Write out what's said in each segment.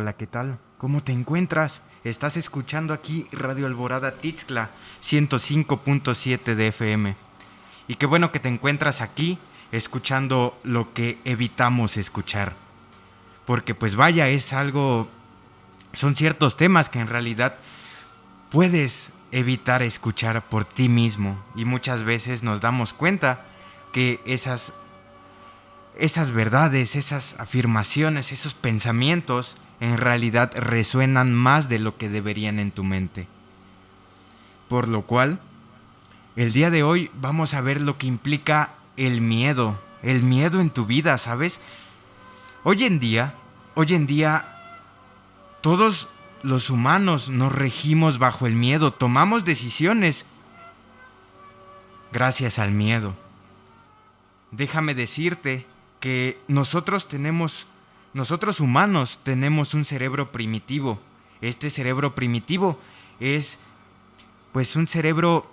Hola, ¿qué tal? ¿Cómo te encuentras? Estás escuchando aquí Radio Alborada Tixcla 105.7 de FM. Y qué bueno que te encuentras aquí escuchando lo que evitamos escuchar. Porque pues vaya, son ciertos temas que en realidad puedes evitar escuchar por ti mismo. Y muchas veces nos damos cuenta que esas verdades, esas afirmaciones, esos pensamientos en realidad resuenan más de lo que deberían en tu mente. Por lo cual, el día de hoy vamos a ver lo que implica el miedo en tu vida, ¿sabes? Hoy en día, todos los humanos nos regimos bajo el miedo, tomamos decisiones gracias al miedo. Déjame decirte que nosotros humanos tenemos un cerebro primitivo. Este cerebro primitivo es pues un cerebro,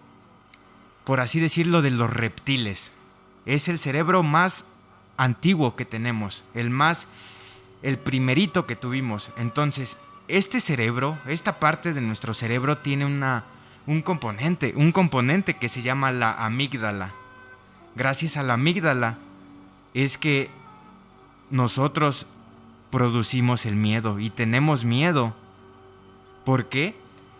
por así decirlo, de los reptiles. Es el cerebro más antiguo que tenemos, el primerito que tuvimos. Entonces, este cerebro, esta parte de nuestro cerebro tiene un componente que se llama la amígdala. Gracias a la amígdala es que nosotros producimos el miedo y tenemos miedo. ¿Por qué?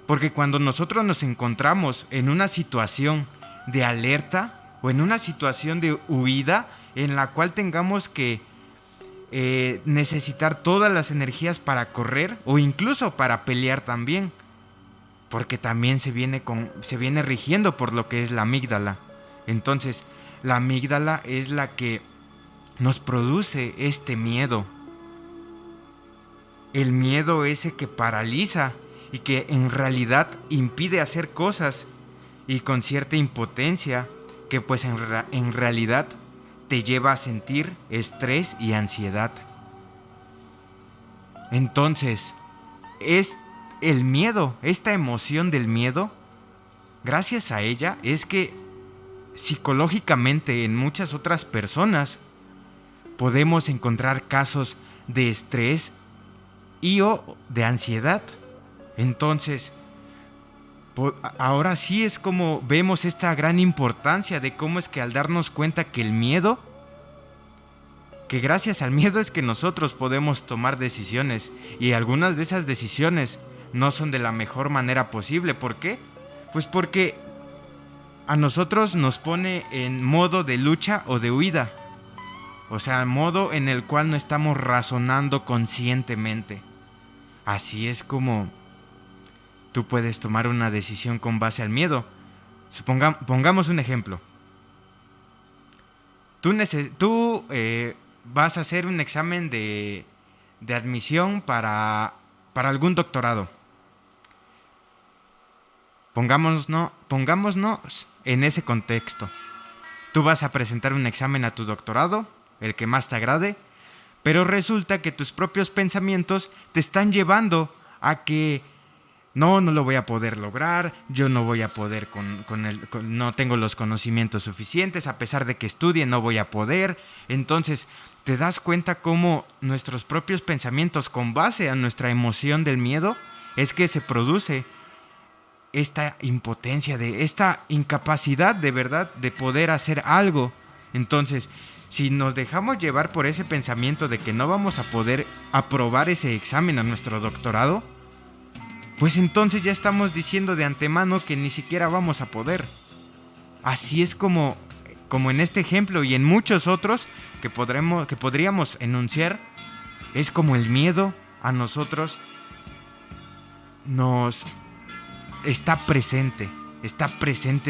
Porque cuando nosotros nos encontramos en una situación de alerta o en una situación de huida en la cual tengamos que necesitar todas las energías para correr o incluso para pelear también, porque también se viene rigiendo por lo que es la amígdala. Entonces, la amígdala es la que nos produce este miedo. El miedo ese que paraliza y que en realidad impide hacer cosas y con cierta impotencia que pues en realidad te lleva a sentir estrés y ansiedad. Entonces, es el miedo, esta emoción del miedo, gracias a ella es que psicológicamente en muchas otras personas podemos encontrar casos de estrés y o de ansiedad. Entonces, ahora sí es como vemos esta gran importancia de cómo es que al darnos cuenta que el miedo, que gracias al miedo es que nosotros podemos tomar decisiones y algunas de esas decisiones no son de la mejor manera posible. ¿Por qué? Pues porque a nosotros nos pone en modo de lucha o de huida. O sea, modo en el cual no estamos razonando conscientemente. Así es como tú puedes tomar una decisión con base al miedo. Pongamos un ejemplo. Tú vas a hacer un examen de admisión para algún doctorado. Pongámonos en ese contexto. Tú vas a presentar un examen a tu doctorado, el que más te agrade, pero resulta que tus propios pensamientos te están llevando a que no lo voy a poder lograr, yo no voy a poder no tengo los conocimientos suficientes, a pesar de que estudie no voy a poder. Entonces te das cuenta cómo nuestros propios pensamientos con base a nuestra emoción del miedo es que se produce esta impotencia, de esta incapacidad de verdad de poder hacer algo. Entonces, si nos dejamos llevar por ese pensamiento de que no vamos a poder aprobar ese examen a nuestro doctorado, pues entonces ya estamos diciendo de antemano que ni siquiera vamos a poder. Así es como en este ejemplo y en muchos otros que podríamos enunciar, es como el miedo a nosotros nos está presente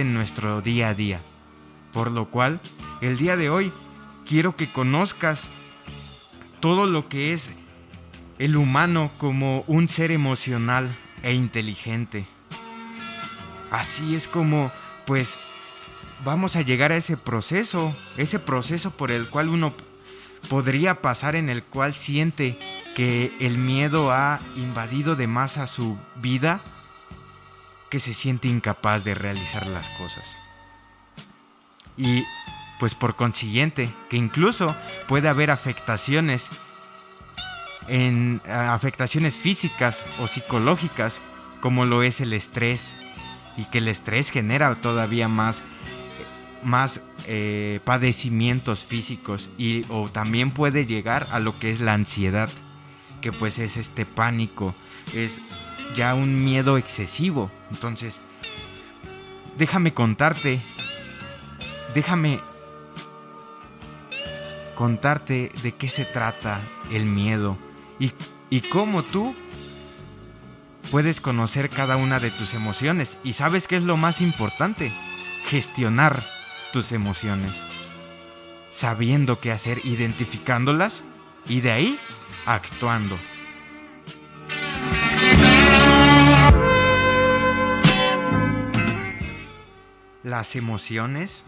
en nuestro día a día. Por lo cual, el día de hoy quiero que conozcas todo lo que es el humano como un ser emocional e inteligente. Así es como, pues, vamos a llegar a ese proceso por el cual uno podría pasar, en el cual siente que el miedo ha invadido de más a su vida, que se siente incapaz de realizar las cosas. Y pues por consiguiente, que incluso puede haber afectaciones en afectaciones físicas o psicológicas, como lo es el estrés, y que el estrés genera todavía más padecimientos físicos, o también puede llegar a lo que es la ansiedad, que pues es este pánico, es ya un miedo excesivo. Entonces, déjame contarte de qué se trata el miedo y cómo tú puedes conocer cada una de tus emociones. Y ¿sabes qué es lo más importante? Gestionar tus emociones, sabiendo qué hacer, identificándolas y de ahí actuando. Las emociones,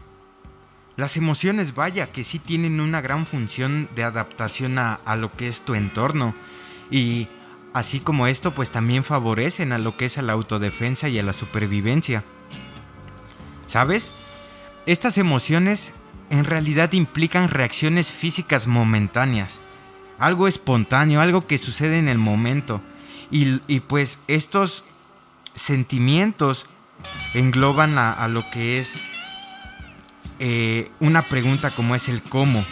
vaya, que sí tienen una gran función de adaptación a lo que es tu entorno. Y así como esto, pues también favorecen a lo que es a la autodefensa y a la supervivencia. ¿Sabes? Estas emociones en realidad implican reacciones físicas momentáneas, algo espontáneo, algo que sucede en el momento. Y pues estos sentimientos engloban a lo que es una pregunta como es el cómo,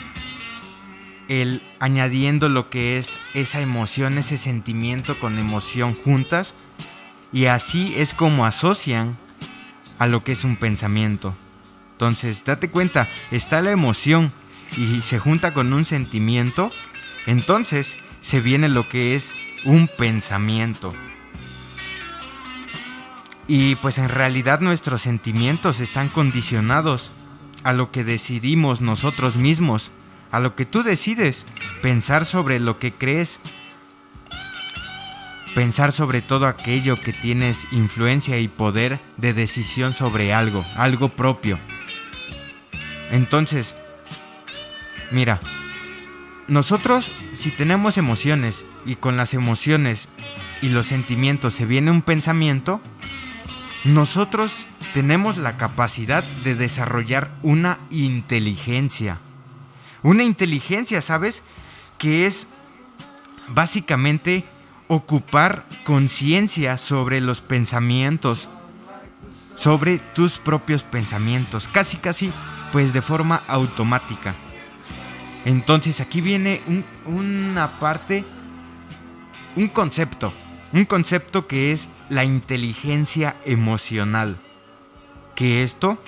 el añadiendo lo que es esa emoción, ese sentimiento con emoción juntas, y así es como asocian a lo que es un pensamiento. Entonces, date cuenta, está la emoción y se junta con un sentimiento, entonces se viene lo que es un pensamiento. Y pues en realidad nuestros sentimientos están condicionados a lo que decidimos nosotros mismos, a lo que tú decides, pensar sobre lo que crees, pensar sobre todo aquello que tienes influencia y poder de decisión sobre algo propio. Entonces, mira, nosotros si tenemos emociones y con las emociones y los sentimientos se viene un pensamiento, nosotros tenemos la capacidad de desarrollar una inteligencia. Una inteligencia, ¿sabes? Que es básicamente ocupar conciencia sobre los pensamientos, sobre tus propios pensamientos, casi pues de forma automática. Entonces aquí viene una parte, un concepto que es la inteligencia emocional. Que esto,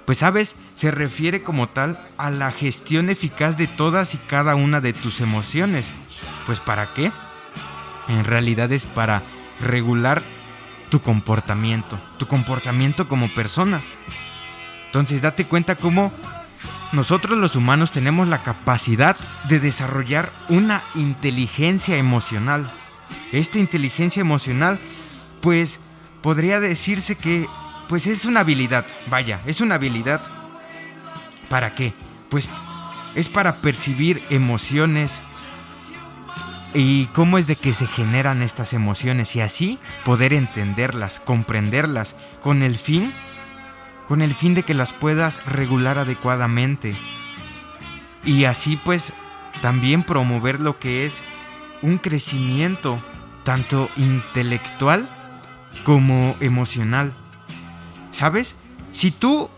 pues sabes, se refiere como tal a la gestión eficaz de todas y cada una de tus emociones. ¿Pues para qué? En realidad es para regular tu comportamiento como persona. Entonces date cuenta cómo nosotros los humanos tenemos la capacidad de desarrollar una inteligencia emocional. Esta inteligencia emocional, pues podría decirse que pues es una habilidad, es una habilidad. ¿Para qué? Pues es para percibir emociones y cómo es de que se generan estas emociones y así poder entenderlas, comprenderlas, con el fin de que las puedas regular adecuadamente. Y así pues también promover lo que es un crecimiento tanto intelectual como emocional. ¿Sabes? Si tú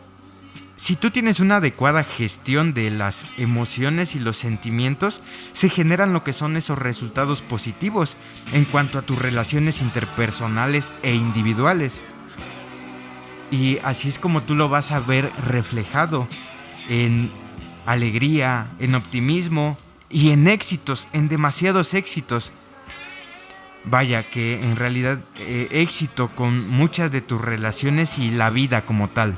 tienes una adecuada gestión de las emociones y los sentimientos, se generan lo que son esos resultados positivos en cuanto a tus relaciones interpersonales e individuales. Y así es como tú lo vas a ver reflejado en alegría, en optimismo y en éxitos, en demasiados éxitos. Vaya que en realidad éxito con muchas de tus relaciones y la vida como tal.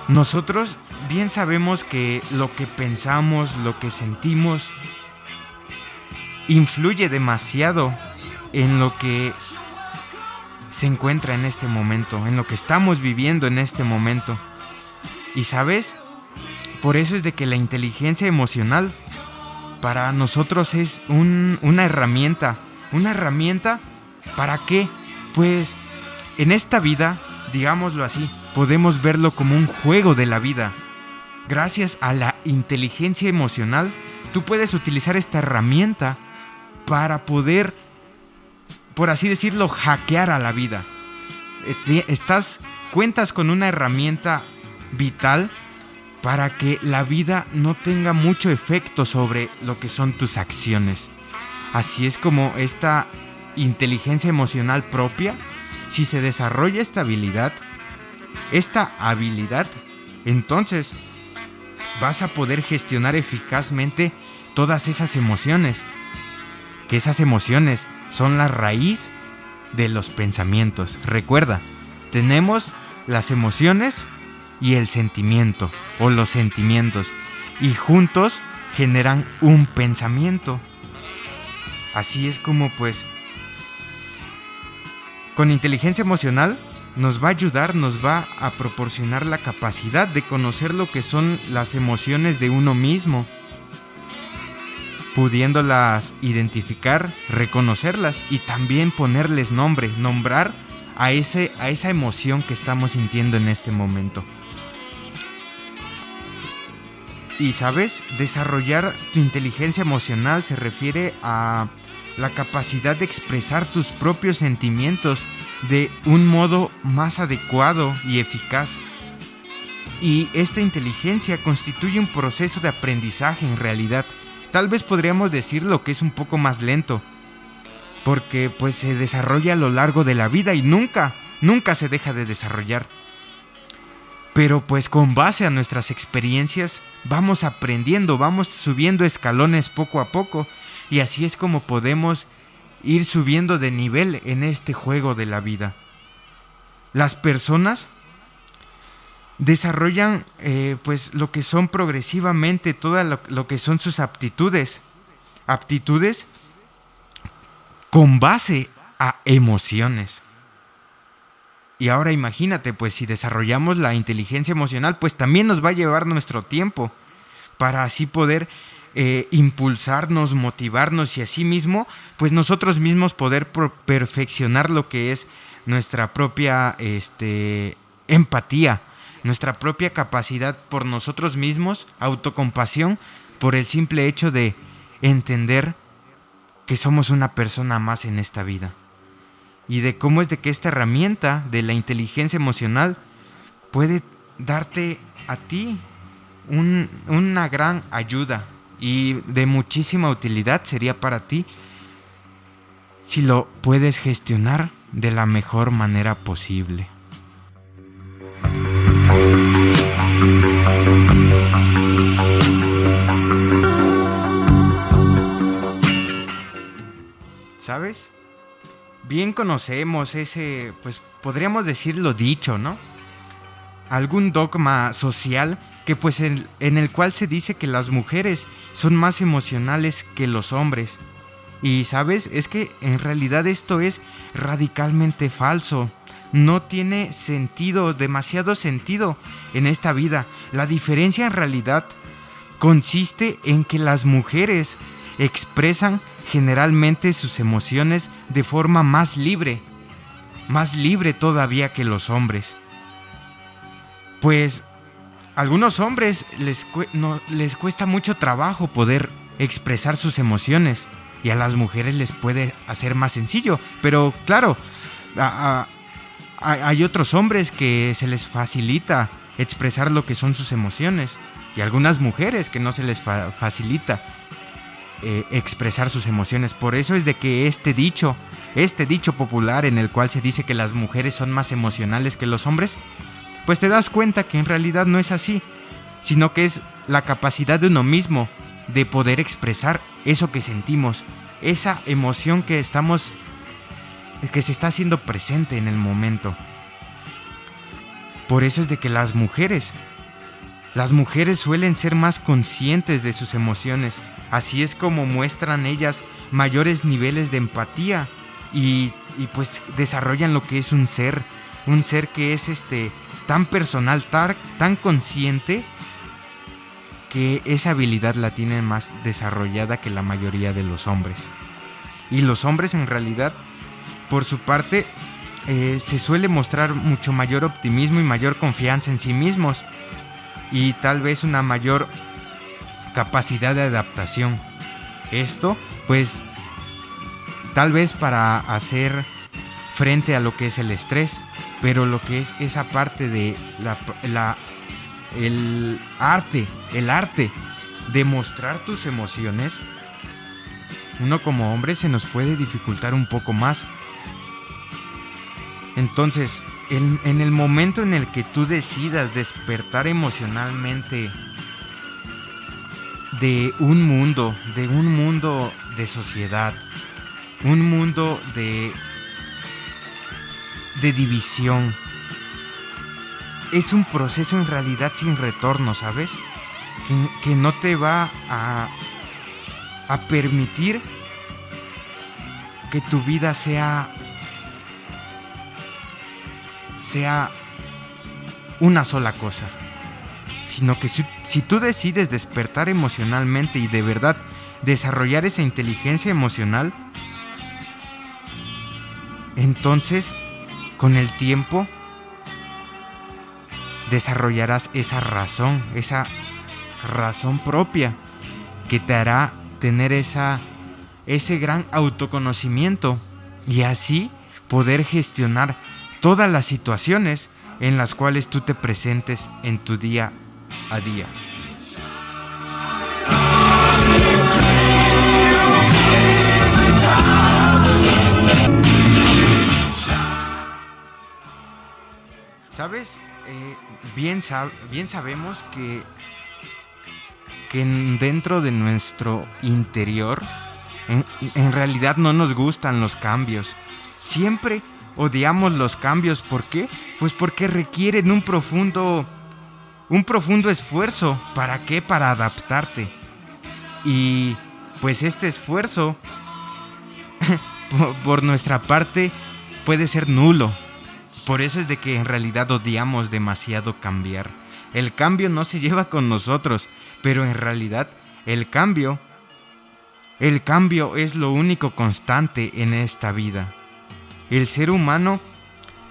Nosotros bien sabemos que lo que pensamos, lo que sentimos, influye demasiado en lo que se encuentra en este momento, en lo que estamos viviendo en este momento. Y ¿sabes? Por eso es de que la inteligencia emocional para nosotros es una herramienta. ¿Una herramienta para qué? Pues en esta vida, digámoslo así, podemos verlo como un juego de la vida. Gracias a la inteligencia emocional tú puedes utilizar esta herramienta para poder, por así decirlo, hackear a la vida. Cuentas con una herramienta vital para que la vida no tenga mucho efecto sobre lo que son tus acciones. Así es como esta inteligencia emocional propia, si se desarrolla esta habilidad, entonces vas a poder gestionar eficazmente todas esas emociones, que esas emociones son la raíz de los pensamientos. Recuerda, tenemos las emociones y el sentimiento, o los sentimientos, y juntos generan un pensamiento. Así es como pues con inteligencia emocional nos va a ayudar, nos va a proporcionar la capacidad de conocer lo que son las emociones de uno mismo, pudiéndolas identificar, reconocerlas y también ponerles nombre, nombrar a esa emoción que estamos sintiendo en este momento. Y sabes, desarrollar tu inteligencia emocional se refiere a la capacidad de expresar tus propios sentimientos de un modo más adecuado y eficaz. Y esta inteligencia constituye un proceso de aprendizaje en realidad. Tal vez podríamos decirlo que es un poco más lento, porque pues se desarrolla a lo largo de la vida y nunca se deja de desarrollar. Pero pues con base a nuestras experiencias vamos aprendiendo, vamos subiendo escalones poco a poco, y así es como podemos ir subiendo de nivel en este juego de la vida. Las personas desarrollan pues lo que son progresivamente todo lo que son sus aptitudes con base a emociones. Y ahora imagínate, pues si desarrollamos la inteligencia emocional, pues también nos va a llevar nuestro tiempo para así poder impulsarnos, motivarnos y así mismo, pues nosotros mismos poder perfeccionar lo que es nuestra propia empatía, nuestra propia capacidad por nosotros mismos, autocompasión, por el simple hecho de entender que somos una persona más en esta vida. Y de cómo es de que esta herramienta de la inteligencia emocional puede darte a ti una gran ayuda y de muchísima utilidad sería para ti si lo puedes gestionar de la mejor manera posible. ¿Sabes? Bien conocemos ese, pues podríamos decirlo dicho, ¿no? Algún dogma social que pues en el cual se dice que las mujeres son más emocionales que los hombres. Y ¿sabes? Es que en realidad esto es radicalmente falso. No tiene sentido, demasiado sentido en esta vida. La diferencia en realidad consiste en que las mujeres expresan generalmente sus emociones de forma más libre todavía que los hombres. Pues a algunos hombres les cuesta mucho trabajo poder expresar sus emociones y a las mujeres les puede hacer más sencillo, pero claro, hay otros hombres que se les facilita expresar lo que son sus emociones y algunas mujeres que no se les facilita expresar sus emociones. Por eso es de que este dicho popular en el cual se dice que las mujeres son más emocionales que los hombres, pues te das cuenta que en realidad no es así, sino que es la capacidad de uno mismo de poder expresar eso que sentimos, esa emoción que se está haciendo presente en el momento. Por eso es de que las mujeres suelen ser más conscientes de sus emociones. Así es como muestran ellas mayores niveles de empatía y pues desarrollan lo que es un ser que es tan personal, tan consciente, que esa habilidad la tienen más desarrollada que la mayoría de los hombres. Y los hombres en realidad, por su parte, se suele mostrar mucho mayor optimismo y mayor confianza en sí mismos. Y tal vez una mayor capacidad de adaptación. Esto, pues, tal vez para hacer frente a lo que es el estrés, pero lo que es esa parte de el arte de mostrar tus emociones, uno como hombre se nos puede dificultar un poco más. Entonces, en el momento en el que tú decidas despertar emocionalmente de un mundo de sociedad, un mundo de división, es un proceso en realidad sin retorno, ¿sabes? Que no te va a permitir que tu vida sea una sola cosa, sino que si tú decides despertar emocionalmente y de verdad desarrollar esa inteligencia emocional, entonces con el tiempo desarrollarás esa razón propia que te hará tener ese gran autoconocimiento y así poder gestionar todas las situaciones en las cuales tú te presentes en tu día a día. ¿Sabes? Bien sabemos que dentro de nuestro interior en realidad no nos gustan los cambios. Siempre odiamos los cambios. ¿Por qué? Pues porque requieren un profundo esfuerzo. ¿Para qué? Para adaptarte. Y pues este esfuerzo por nuestra parte puede ser nulo. Por eso es de que en realidad odiamos demasiado cambiar. El cambio no se lleva con nosotros, pero en realidad el cambio es lo único constante en esta vida. El ser humano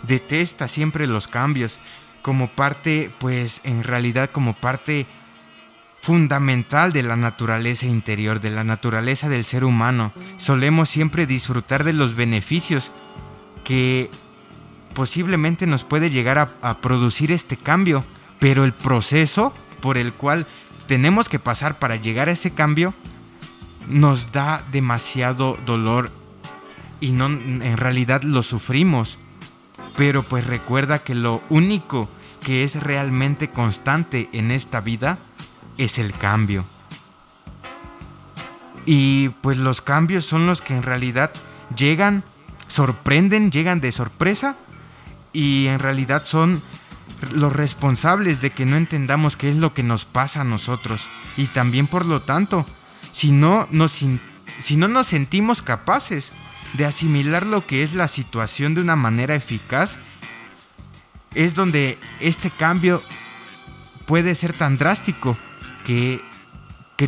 detesta siempre los cambios como parte, pues en realidad como parte fundamental de la naturaleza interior, de la naturaleza del ser humano. Solemos siempre disfrutar de los beneficios que posiblemente nos puede llegar a producir este cambio, pero el proceso por el cual tenemos que pasar para llegar a ese cambio nos da demasiado dolor y no, en realidad lo sufrimos. Pero pues recuerda que lo único que es realmente constante en esta vida es el cambio. Y pues los cambios son los que en realidad llegan de sorpresa y en realidad son los responsables de que no entendamos qué es lo que nos pasa a nosotros. Y también por lo tanto, si no nos sentimos capaces de asimilar lo que es la situación de una manera eficaz, es donde este cambio puede ser tan drástico que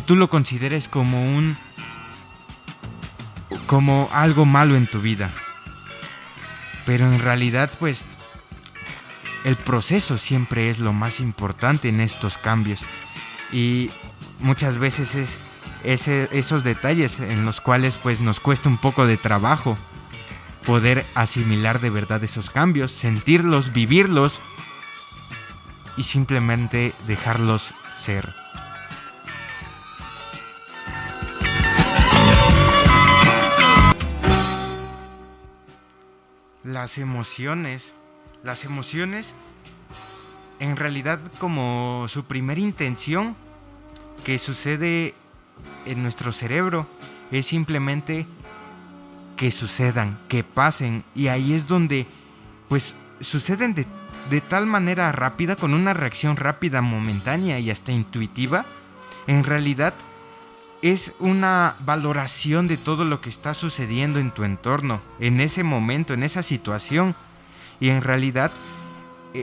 tú lo consideres como algo malo en tu vida. Pero en realidad, pues, el proceso siempre es lo más importante en estos cambios. Y muchas veces es esos detalles en los cuales pues nos cuesta un poco de trabajo poder asimilar de verdad esos cambios, sentirlos, vivirlos y simplemente dejarlos ser. Las emociones en realidad, como su primera intención que sucede en nuestro cerebro, es simplemente que sucedan, que pasen, y ahí es donde pues suceden de tal manera rápida, con una reacción rápida, momentánea y hasta intuitiva. En realidad es una valoración de todo lo que está sucediendo en tu entorno, en ese momento, en esa situación. Y en realidad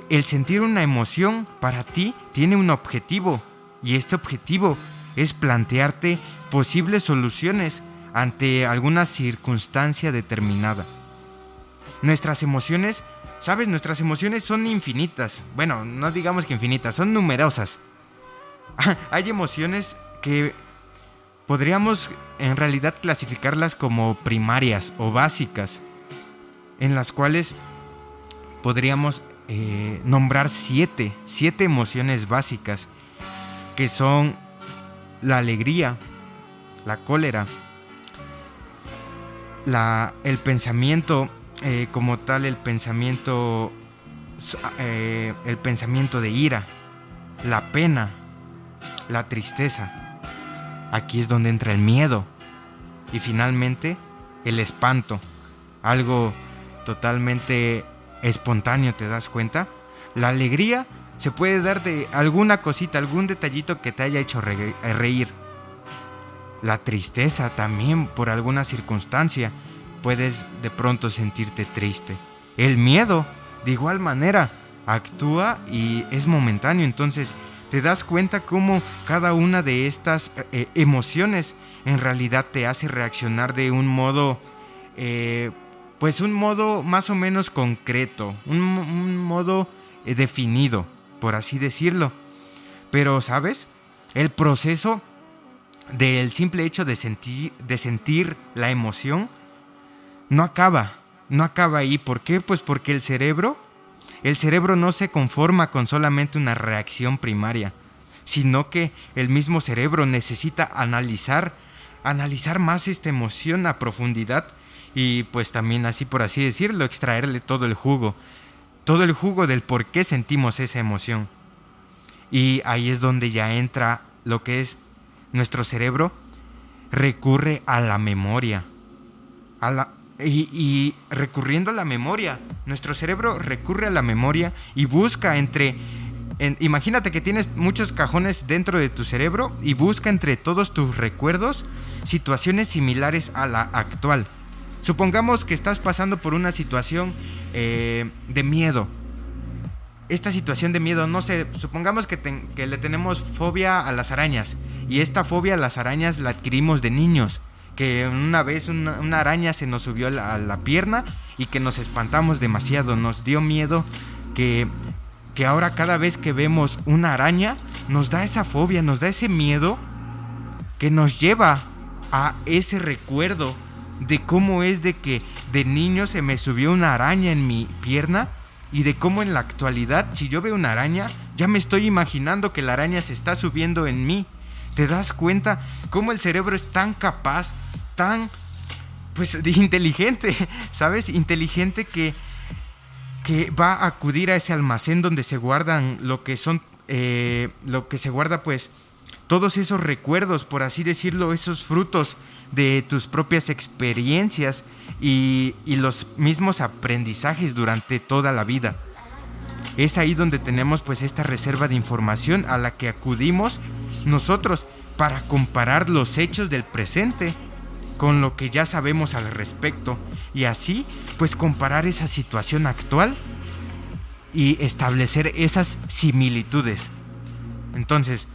el sentir una emoción para ti tiene un objetivo, y este objetivo es plantearte posibles soluciones ante alguna circunstancia determinada. Nuestras emociones, ¿sabes? Nuestras emociones son infinitas. Bueno, no digamos que infinitas, son numerosas. Hay emociones que podríamos en realidad clasificarlas como primarias o básicas, en las cuales podríamos nombrar siete emociones básicas, que son la alegría, la cólera, el pensamiento como tal, el pensamiento de ira, la pena, la tristeza. Aquí es donde entra el miedo y finalmente el espanto, algo totalmente espontáneo, ¿te das cuenta? La alegría se puede dar de alguna cosita, algún detallito que te haya hecho reír. La tristeza también, por alguna circunstancia, puedes de pronto sentirte triste. El miedo, de igual manera, actúa y es momentáneo. Entonces, te das cuenta cómo cada una de estas emociones en realidad te hace reaccionar de un modo, pues un modo más o menos concreto, un modo definido, por así decirlo. Pero, ¿sabes? El proceso del simple hecho de sentir la emoción no acaba ahí. ¿Por qué? Pues porque el cerebro no se conforma con solamente una reacción primaria, sino que el mismo cerebro necesita analizar más esta emoción a profundidad y pues también, así por así decirlo, extraerle todo el jugo del por qué sentimos esa emoción. Y ahí es donde ya entra lo que es nuestro cerebro, recurre a la memoria. Y recurriendo a la memoria, nuestro cerebro recurre a la memoria y busca imagínate que tienes muchos cajones dentro de tu cerebro y busca entre todos tus recuerdos situaciones similares a la actual. Supongamos que estás pasando por una situación de miedo. Esta situación de miedo, no sé, supongamos que le tenemos fobia a las arañas, y esta fobia a las arañas la adquirimos de niños, que una vez una araña se nos subió a la pierna y que nos espantamos demasiado, nos dio miedo, que ahora cada vez que vemos una araña nos da esa fobia, nos da ese miedo que nos lleva a ese recuerdo de cómo es de que de niño se me subió una araña en mi pierna. Y de cómo en la actualidad, si yo veo una araña, ya me estoy imaginando que la araña se está subiendo en mí. ¿Te das cuenta cómo el cerebro es tan capaz, tan pues inteligente, ¿sabes? Inteligente que va a acudir a ese almacén donde se guardan lo que se guarda pues todos esos recuerdos, por así decirlo, esos frutos de tus propias experiencias y los mismos aprendizajes durante toda la vida. Es ahí donde tenemos pues esta reserva de información a la que acudimos nosotros para comparar los hechos del presente con lo que ya sabemos al respecto, y así pues comparar esa situación actual y establecer esas similitudes. Entonces,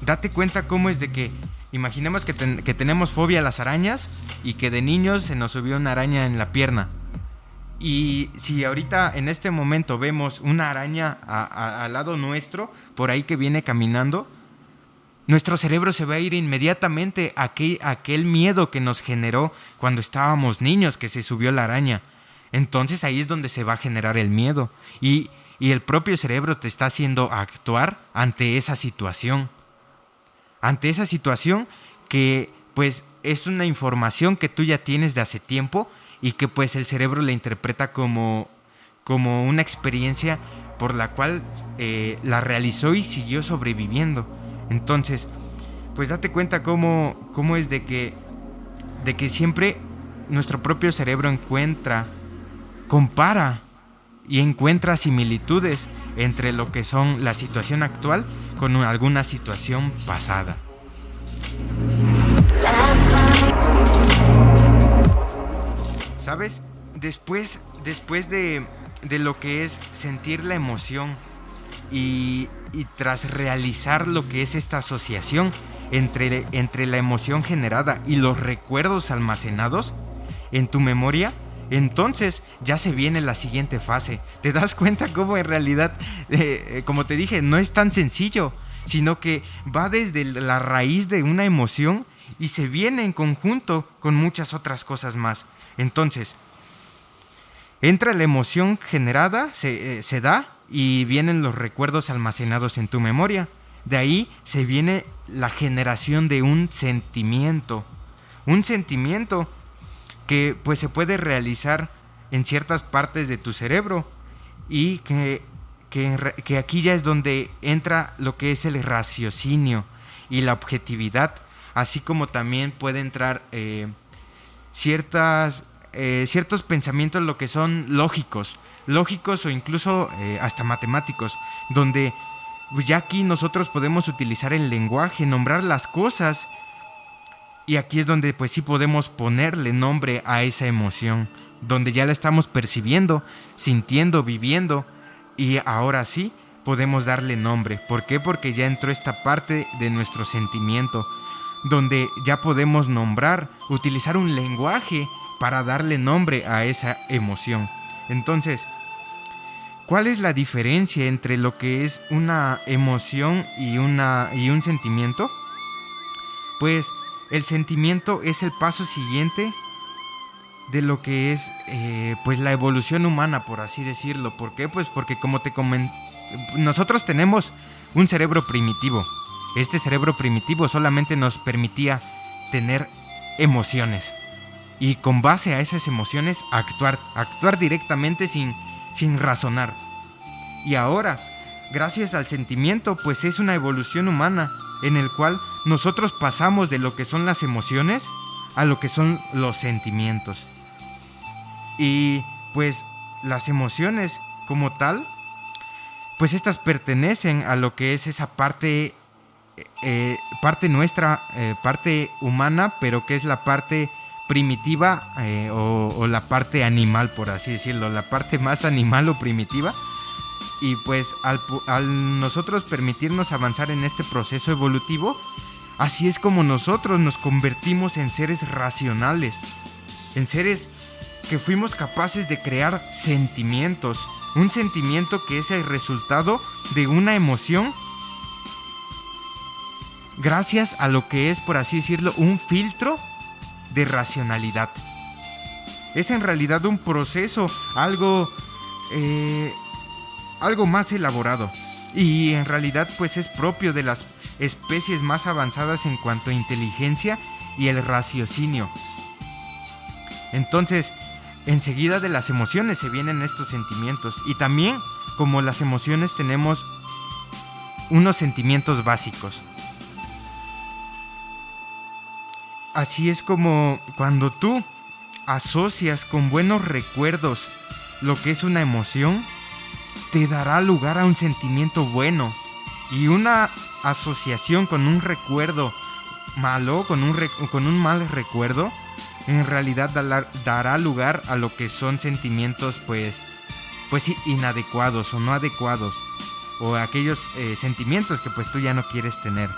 date cuenta cómo es de que imaginemos que tenemos fobia a las arañas y que de niños se nos subió una araña en la pierna. Y si ahorita en este momento vemos una araña al lado nuestro, por ahí que viene caminando, nuestro cerebro se va a ir inmediatamente a aquel miedo que nos generó cuando estábamos niños, que se subió la araña. Entonces ahí es donde se va a generar el miedo. Y el propio cerebro te está haciendo actuar ante esa situación. Ante esa situación que pues es una información que tú ya tienes de hace tiempo y que pues el cerebro la interpreta como una experiencia por la cual la realizó y siguió sobreviviendo. Entonces, pues date cuenta cómo es de que siempre nuestro propio cerebro compara y encuentra similitudes entre lo que son la situación actual con alguna situación pasada. ¿Sabes? Después de lo que es sentir la emoción y tras realizar lo que es esta asociación entre la emoción generada y los recuerdos almacenados en tu memoria, entonces ya se viene la siguiente fase. ¿Te das cuenta cómo en realidad, como te dije, no es tan sencillo? sino que va desde la raíz de una emoción y se viene en conjunto con muchas otras cosas más. Entonces, entra la emoción generada, se da y vienen los recuerdos almacenados en tu memoria. De ahí se viene la generación de un sentimiento. Un sentimiento que pues se puede realizar en ciertas partes de tu cerebro y que aquí ya es donde entra lo que es el raciocinio y la objetividad, así como también puede entrar ciertos pensamientos lo que son lógicos o incluso hasta matemáticos, donde ya aquí nosotros podemos utilizar el lenguaje, nombrar las cosas, y aquí es donde pues sí podemos ponerle nombre a esa emoción, donde ya la estamos percibiendo, sintiendo, viviendo, y ahora sí podemos darle nombre. ¿Por qué? Porque ya entró esta parte de nuestro sentimiento, donde ya podemos nombrar, utilizar un lenguaje para darle nombre a esa emoción. Entonces, ¿cuál es la diferencia entre lo que es una emoción y un sentimiento? Pues el sentimiento es el paso siguiente de lo que es pues la evolución humana, por así decirlo. ¿Por qué? Pues porque como te comenté, nosotros tenemos un cerebro primitivo. Este cerebro primitivo solamente nos permitía tener emociones y con base a esas emociones actuar directamente sin razonar. Y ahora, gracias al sentimiento, pues es una evolución humana en el cual nosotros pasamos de lo que son las emociones a lo que son los sentimientos. Y pues las emociones como tal, pues estas pertenecen a lo que es esa parte nuestra, parte humana, pero que es la parte primitiva o la parte animal, por así decirlo, la parte más animal o primitiva. Y pues al nosotros permitirnos avanzar en este proceso evolutivo, así es como nosotros nos convertimos en seres racionales, en seres que fuimos capaces de crear sentimientos, un sentimiento que es el resultado de una emoción gracias a lo que es, por así decirlo, un filtro de racionalidad. Es en realidad un proceso algo más elaborado, y en realidad pues es propio de las especies más avanzadas en cuanto a inteligencia y el raciocinio. Entonces, enseguida de las emociones se vienen estos sentimientos, y también como las emociones tenemos unos sentimientos básicos. Así es como cuando tú asocias con buenos recuerdos lo que es una emoción, te dará lugar a un sentimiento bueno, y una asociación con un recuerdo malo, con un mal recuerdo, en realidad dará lugar a lo que son sentimientos pues inadecuados o no adecuados, o aquellos sentimientos que pues tú ya no quieres tener.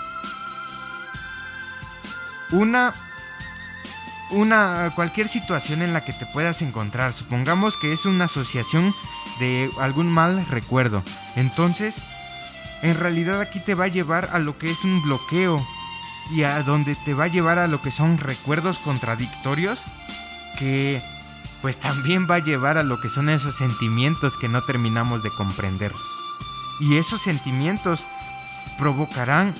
Cualquier situación en la que te puedas encontrar, supongamos que es una asociación de algún mal recuerdo, entonces en realidad aquí te va a llevar a lo que es un bloqueo, y a donde te va a llevar a lo que son recuerdos contradictorios, que pues también va a llevar a lo que son esos sentimientos que no terminamos de comprender, y esos sentimientos provocarán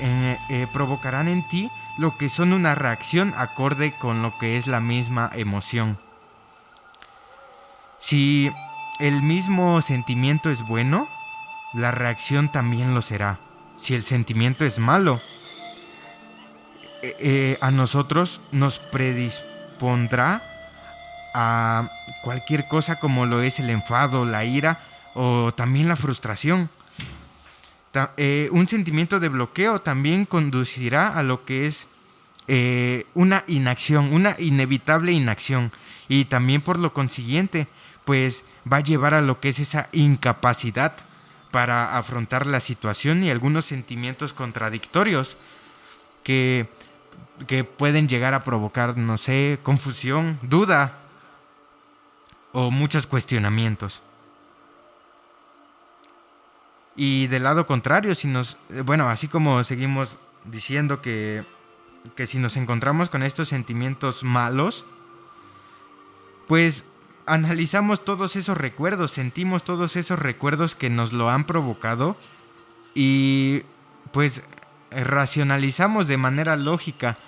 en ti lo que son una reacción acorde con lo que es la misma emoción. Si el mismo sentimiento es bueno, la reacción también lo será. Si el sentimiento es malo, a nosotros nos predispondrá a cualquier cosa, como lo es el enfado, la ira o también la frustración. Un sentimiento de bloqueo también conducirá a lo que es una inacción, una inevitable inacción, y también por lo consiguiente pues va a llevar a lo que es esa incapacidad para afrontar la situación, y algunos sentimientos contradictorios que pueden llegar a provocar, no sé, confusión, duda o muchos cuestionamientos. Y del lado contrario, si nos, bueno, así como seguimos diciendo que si nos encontramos con estos sentimientos malos, pues analizamos todos esos recuerdos, sentimos todos esos recuerdos que nos lo han provocado y pues racionalizamos de manera lógica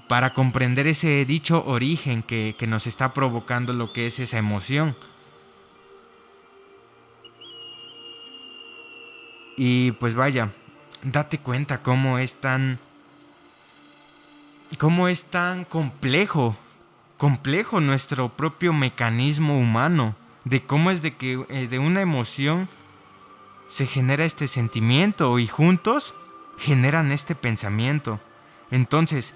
para comprender ese dicho origen que nos está provocando lo que es esa emoción. Y pues vaya, date cuenta cómo es tan complejo nuestro propio mecanismo humano, de cómo es de que de una emoción se genera este sentimiento y juntos generan este pensamiento. Entonces,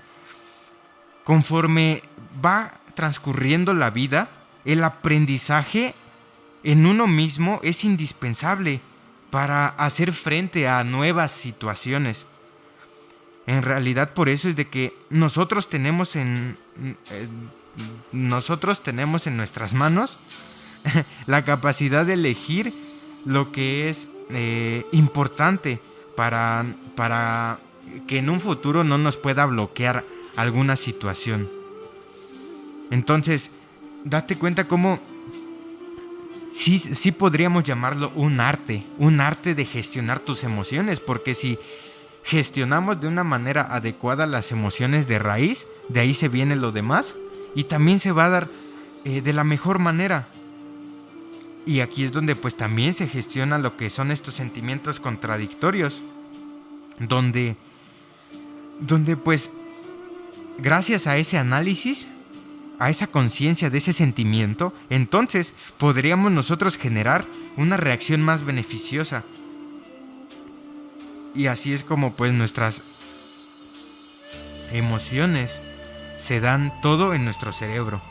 conforme va transcurriendo la vida, el aprendizaje en uno mismo es indispensable para hacer frente a nuevas situaciones. En realidad, por eso es de que nosotros tenemos en nuestras manos la capacidad de elegir lo que es importante para que en un futuro no nos pueda bloquear alguna situación. Entonces, date cuenta cómo sí podríamos llamarlo un arte de gestionar tus emociones, porque si gestionamos de una manera adecuada las emociones de raíz, de ahí se viene lo demás y también se va a dar de la mejor manera. Y aquí es donde pues también se gestiona lo que son estos sentimientos contradictorios, donde pues gracias a ese análisis, a esa conciencia de ese sentimiento, entonces podríamos nosotros generar una reacción más beneficiosa. Y así es como pues nuestras emociones se dan todo en nuestro cerebro.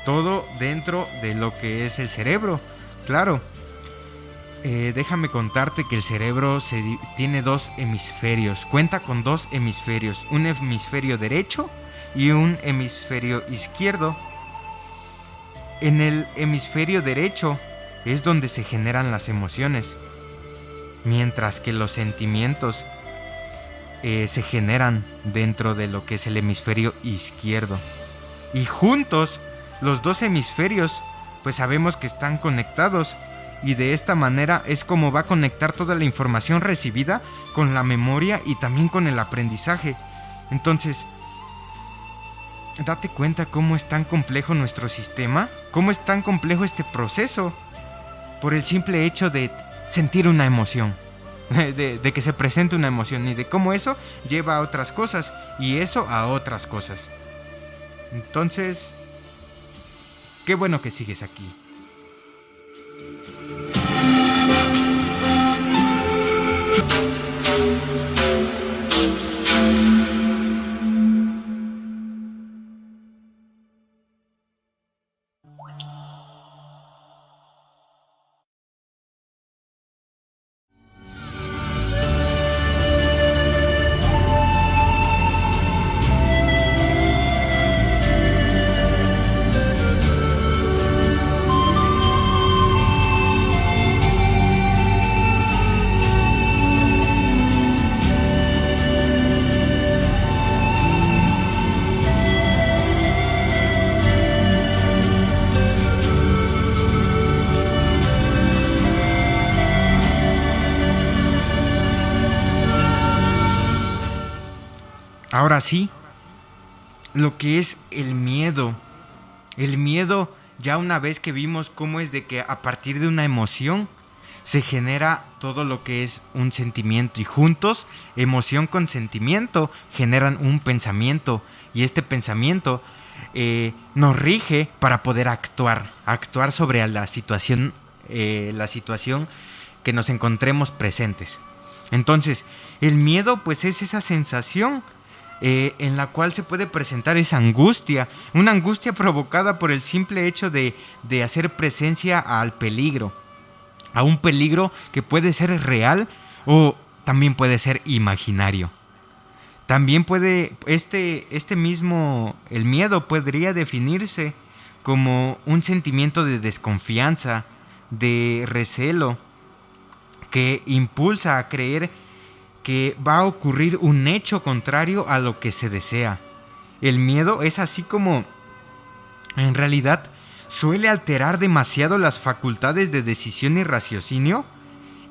Todo dentro de lo que es el cerebro. Claro, déjame contarte que el cerebro tiene dos hemisferios. Cuenta con dos hemisferios. Un hemisferio derecho y un hemisferio izquierdo. En el hemisferio derecho es donde se generan las emociones, mientras que los sentimientos se generan dentro de lo que es el hemisferio izquierdo. Y juntos, los dos hemisferios, pues sabemos que están conectados, y de esta manera es como va a conectar toda la información recibida con la memoria y también con el aprendizaje. Entonces, date cuenta cómo es tan complejo nuestro sistema, cómo es tan complejo este proceso, por el simple hecho de sentir una emoción, de que se presente una emoción, y de cómo eso lleva a otras cosas, y eso a otras cosas. Entonces, qué bueno que sigues aquí. Ahora sí, lo que es el miedo. El miedo, ya una vez que vimos cómo es de que a partir de una emoción se genera todo lo que es un sentimiento, y juntos, emoción con sentimiento, generan un pensamiento, y este pensamiento nos rige para poder actuar sobre la situación que nos encontremos presentes. Entonces, el miedo pues es esa sensación en la cual se puede presentar esa angustia, una angustia provocada por el simple hecho de hacer presencia al peligro, a un peligro que puede ser real o también puede ser imaginario. También puede, el miedo podría definirse como un sentimiento de desconfianza, de recelo, que impulsa a creer que va a ocurrir un hecho contrario a lo que se desea. El miedo es así como, en realidad, suele alterar demasiado las facultades de decisión y raciocinio,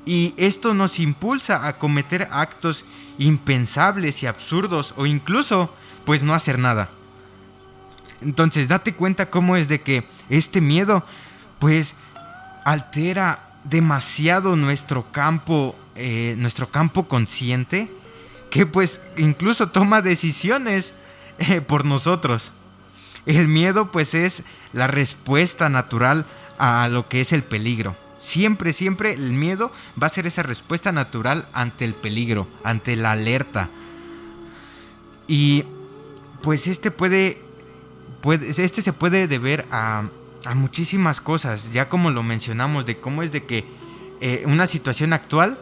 y esto nos impulsa a cometer actos impensables y absurdos, o incluso, pues no hacer nada. Entonces, date cuenta cómo es de que este miedo, pues, altera demasiado nuestro campo consciente, que pues incluso toma decisiones por nosotros. El miedo pues es la respuesta natural a lo que es el peligro. Siempre el miedo va a ser esa respuesta natural ante el peligro, ante la alerta. Y pues este se puede deber a muchísimas cosas, ya como lo mencionamos, de cómo es de que una situación actual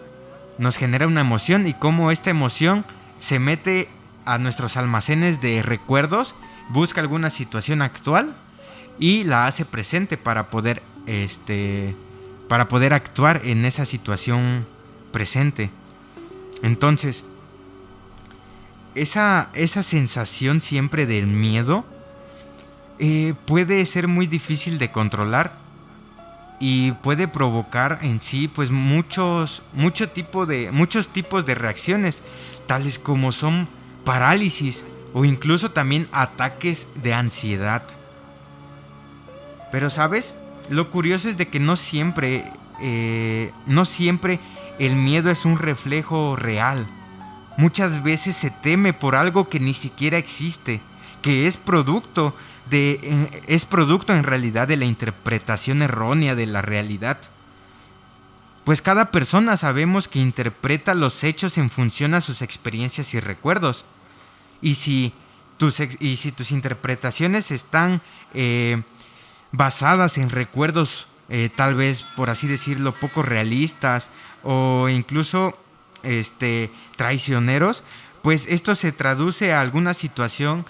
nos genera una emoción y cómo esta emoción se mete a nuestros almacenes de recuerdos, busca alguna situación actual y la hace presente para poder actuar en esa situación presente. Entonces, esa sensación siempre del miedo puede ser muy difícil de controlar y puede provocar en sí pues muchos tipos de reacciones, tales como son parálisis o incluso también ataques de ansiedad. Pero ¿sabes? Lo curioso es de que no siempre el miedo es un reflejo real. Muchas veces se teme por algo que ni siquiera existe, que es producto en realidad de la interpretación errónea de la realidad. Pues cada persona sabemos que interpreta los hechos en función a sus experiencias y recuerdos. Y si tus interpretaciones están basadas en recuerdos tal vez, por así decirlo, poco realistas o incluso traicioneros, pues esto se traduce a alguna situación.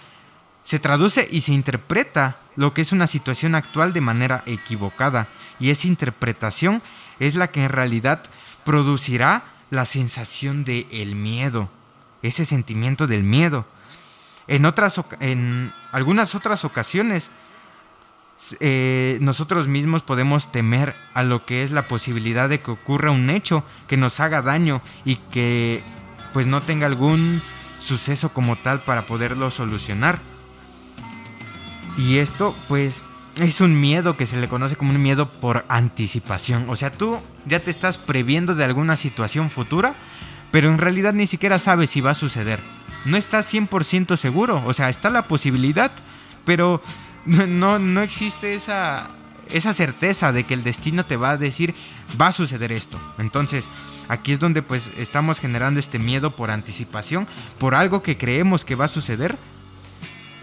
Se traduce y se interpreta lo que es una situación actual de manera equivocada, y esa interpretación es la que en realidad producirá la sensación del miedo, ese sentimiento del miedo. En algunas otras ocasiones, nosotros mismos podemos temer a lo que es la posibilidad de que ocurra un hecho que nos haga daño y que pues no tenga algún suceso como tal para poderlo solucionar. Y esto pues es un miedo que se le conoce como un miedo por anticipación. O sea, tú ya te estás previendo de alguna situación futura, pero en realidad ni siquiera sabes si va a suceder. No estás 100% seguro. O sea, está la posibilidad, pero no existe esa certeza de que el destino te va a decir va a suceder esto. Entonces, aquí es donde pues estamos generando este miedo por anticipación, por algo que creemos que va a suceder,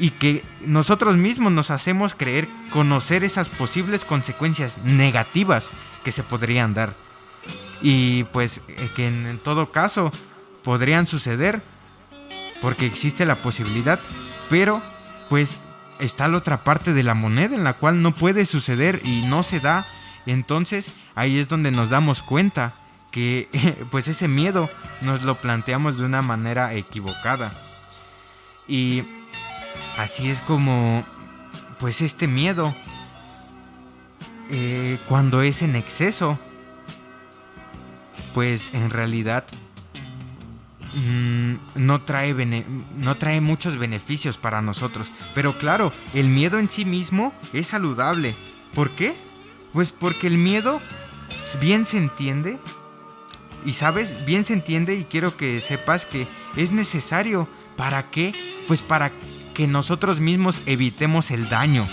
y que nosotros mismos nos hacemos creer conocer esas posibles consecuencias negativas que se podrían dar. Y pues que en todo caso podrían suceder porque existe la posibilidad, pero pues está la otra parte de la moneda en la cual no puede suceder y no se da. Entonces ahí es donde nos damos cuenta que pues ese miedo nos lo planteamos de una manera equivocada. Y así es como pues este miedo cuando es en exceso pues en realidad no trae muchos beneficios para nosotros. Pero claro, el miedo en sí mismo es saludable. ¿Por qué? Pues porque el miedo bien se entiende. Y sabes, bien se entiende, y quiero que sepas que es necesario. ¿Para qué? Pues para que nosotros mismos evitemos el daño.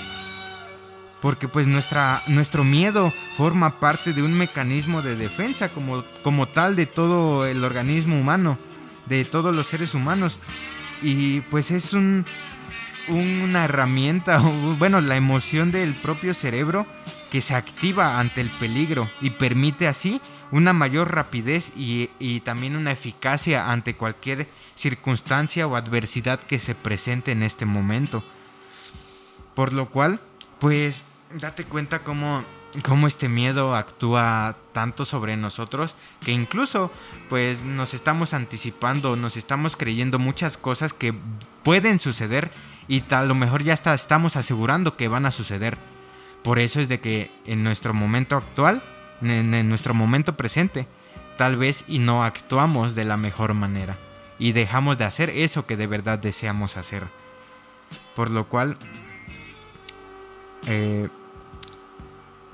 Porque pues nuestro miedo forma parte de un mecanismo de defensa como tal de todo el organismo humano, de todos los seres humanos. Y pues es una herramienta, bueno, la emoción del propio cerebro que se activa ante el peligro y permite así una mayor rapidez y también una eficacia ante cualquier circunstancia o adversidad que se presente en este momento. Por lo cual, pues date cuenta cómo cómo este miedo actúa tanto sobre nosotros que incluso pues nos estamos anticipando, nos estamos creyendo muchas cosas que pueden suceder y a lo mejor ya estamos asegurando que van a suceder. Por eso es de que en nuestro momento actual, en nuestro momento presente, tal vez y no actuamos de la mejor manera y dejamos de hacer eso que de verdad deseamos hacer. Por lo cual,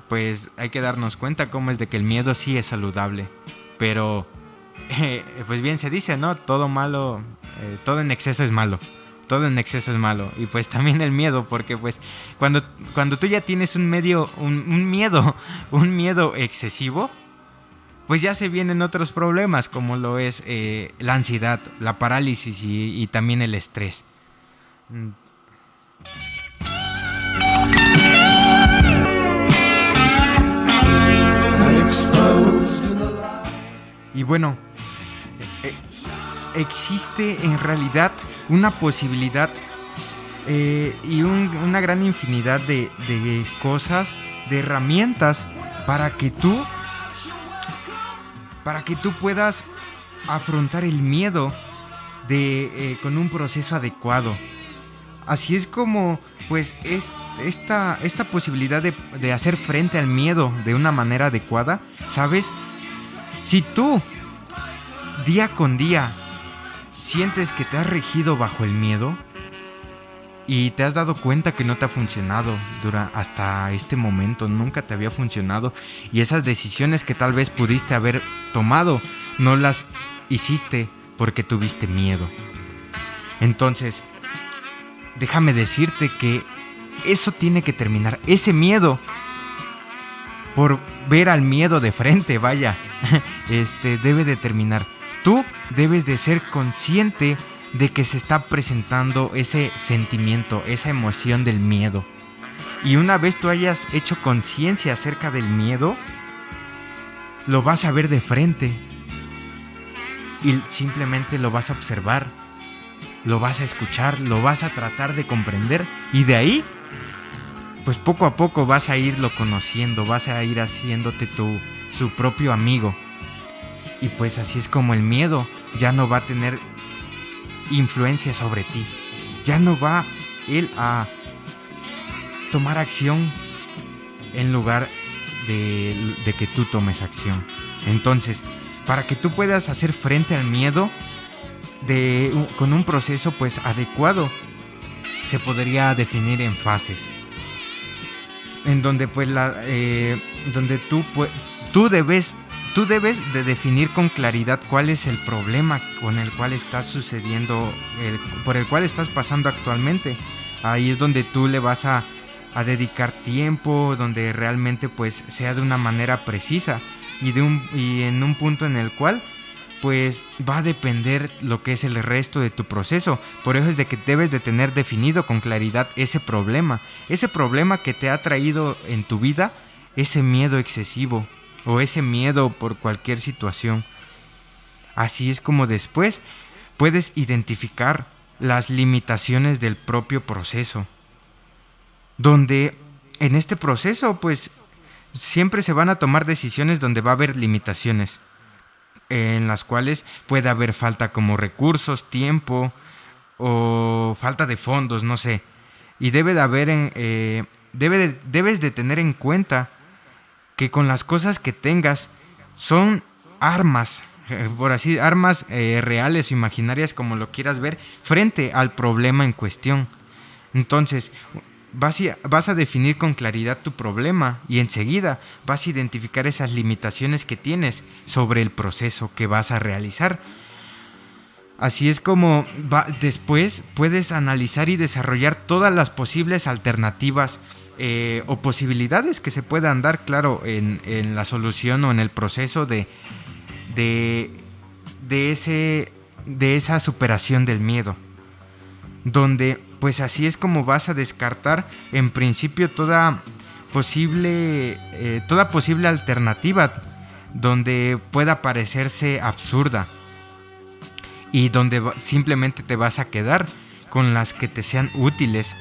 pues hay que darnos cuenta cómo es de que el miedo sí es saludable. Pero, pues bien se dice, ¿no? Todo malo, todo en exceso es malo. Todo en exceso es malo. Y pues también el miedo, porque pues cuando tú ya tienes un miedo excesivo, pues ya se vienen otros problemas, como lo es la ansiedad, la parálisis y también el estrés. Y bueno, existe en realidad una posibilidad y una gran infinidad de cosas, de herramientas para que tú puedas afrontar el miedo con un proceso adecuado. Así es como pues esta posibilidad de hacer frente al miedo de una manera adecuada, ¿sabes? Si tú día con día sientes que te has regido bajo el miedo y te has dado cuenta que no te ha funcionado hasta este momento, nunca te había funcionado, y esas decisiones que tal vez pudiste haber tomado no las hiciste porque tuviste miedo. Entonces, déjame decirte que eso tiene que terminar. Ese miedo, por ver al miedo de frente, vaya, debe de terminar. Tú debes de ser consciente de que se está presentando ese sentimiento, esa emoción del miedo. Y una vez tú hayas hecho conciencia acerca del miedo, lo vas a ver de frente y simplemente lo vas a observar, lo vas a escuchar, lo vas a tratar de comprender, y de ahí pues poco a poco vas a irlo conociendo, vas a ir haciéndote su propio amigo. Y pues así es como el miedo ya no va a tener influencia sobre ti. Ya no va él a tomar acción en lugar de que tú tomes acción. Entonces, para que tú puedas hacer frente al miedo con un proceso pues adecuado, se podría definir en fases. En donde pues donde tú debes de definir con claridad cuál es el problema con el cual estás sucediendo, por el cual estás pasando actualmente. Ahí es donde tú le vas a dedicar tiempo, donde realmente pues sea de una manera precisa y en un punto en el cual pues va a depender lo que es el resto de tu proceso. Por eso es de que debes de tener definido con claridad ese problema que te ha traído en tu vida, ese miedo excesivo o ese miedo por cualquier situación. Así es como después puedes identificar las limitaciones del propio proceso, donde en este proceso pues siempre se van a tomar decisiones donde va a haber limitaciones, en las cuales puede haber falta como recursos, tiempo o falta de fondos, no sé. Y debe de haber debes de tener en cuenta que con las cosas que tengas son armas, armas reales o imaginarias, como lo quieras ver, frente al problema en cuestión. Entonces, vas a definir con claridad tu problema y enseguida vas a identificar esas limitaciones que tienes sobre el proceso que vas a realizar. Así es como después puedes analizar y desarrollar todas las posibles alternativas o posibilidades que se puedan dar, claro, en la solución o en el proceso de esa superación del miedo, donde pues así es como vas a descartar en principio toda posible alternativa donde pueda parecerse absurda y donde simplemente te vas a quedar con las que te sean útiles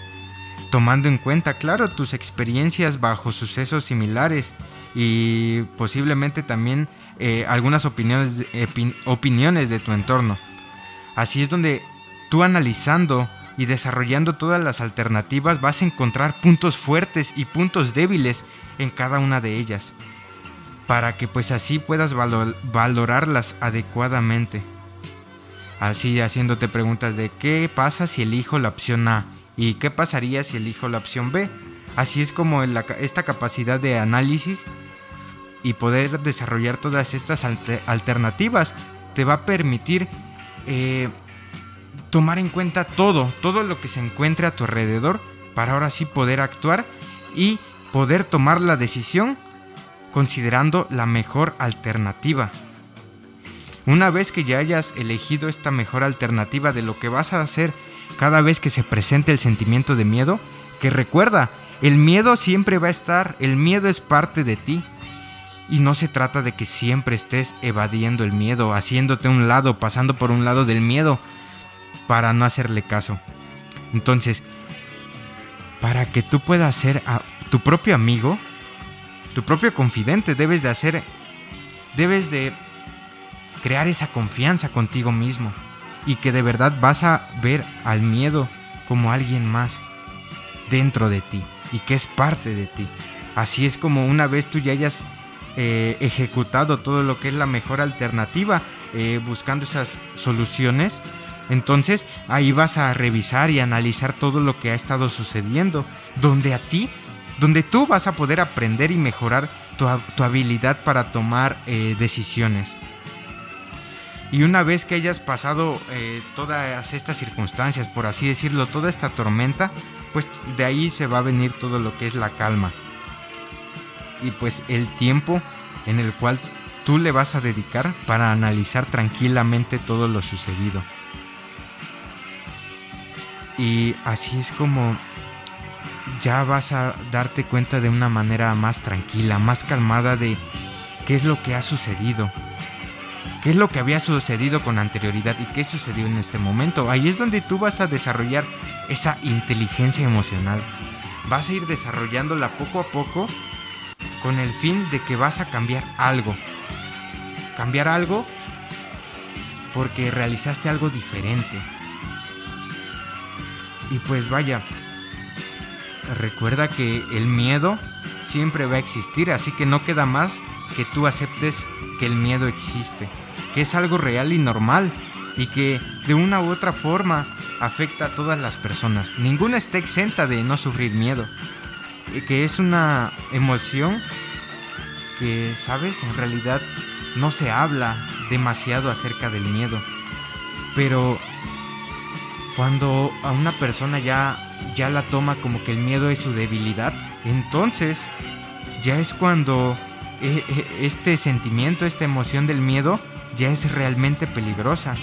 tomando en cuenta, claro, tus experiencias bajo sucesos similares y posiblemente también algunas opiniones de tu entorno. Así es donde tú, analizando y desarrollando todas las alternativas, vas a encontrar puntos fuertes y puntos débiles en cada una de ellas, para que pues así puedas valorarlas adecuadamente. Así, haciéndote preguntas de qué pasa si elijo la opción A y qué pasaría si elijo la opción B. Así es como esta capacidad de análisis y poder desarrollar todas estas alternativas te va a permitir tomar en cuenta todo lo que se encuentre a tu alrededor, para ahora sí poder actuar y poder tomar la decisión considerando la mejor alternativa. Una vez que ya hayas elegido esta mejor alternativa de lo que vas a hacer cada vez que se presente el sentimiento de miedo, que recuerda, el miedo siempre va a estar, el miedo es parte de ti. Y no se trata de que siempre estés evadiendo el miedo, haciéndote a un lado, pasando por un lado del miedo para no hacerle caso. Entonces, para que tú puedas ser a tu propio amigo, tu propio confidente, debes de crear esa confianza contigo mismo y que de verdad vas a ver al miedo como alguien más dentro de ti y que es parte de ti. Así es como una vez tú ya hayas ejecutado todo lo que es la mejor alternativa, buscando esas soluciones, entonces ahí vas a revisar y analizar todo lo que ha estado sucediendo, donde tú vas a poder aprender y mejorar tu habilidad para tomar decisiones. Y una vez que hayas pasado todas estas circunstancias, por así decirlo, toda esta tormenta, pues de ahí se va a venir todo lo que es la calma. Y pues el tiempo en el cual tú le vas a dedicar para analizar tranquilamente todo lo sucedido. Y así es como ya vas a darte cuenta de una manera más tranquila, más calmada de qué es lo que ha sucedido. ¿Qué es lo que había sucedido con anterioridad y qué sucedió en este momento? Ahí es donde tú vas a desarrollar esa inteligencia emocional. Vas a ir desarrollándola poco a poco con el fin de que vas a cambiar algo. Cambiar algo porque realizaste algo diferente. Y pues vaya, recuerda que el miedo siempre va a existir, así que no queda más que tú aceptes que el miedo existe, que es algo real y normal y que de una u otra forma afecta a todas las personas. Ninguna está exenta de no sufrir miedo, que es una emoción que, ¿sabes? En realidad no se habla demasiado acerca del miedo, pero cuando a una persona ya la toma como que el miedo es su debilidad, entonces ya es cuando este sentimiento, esta emoción del miedo ya es realmente peligrosa,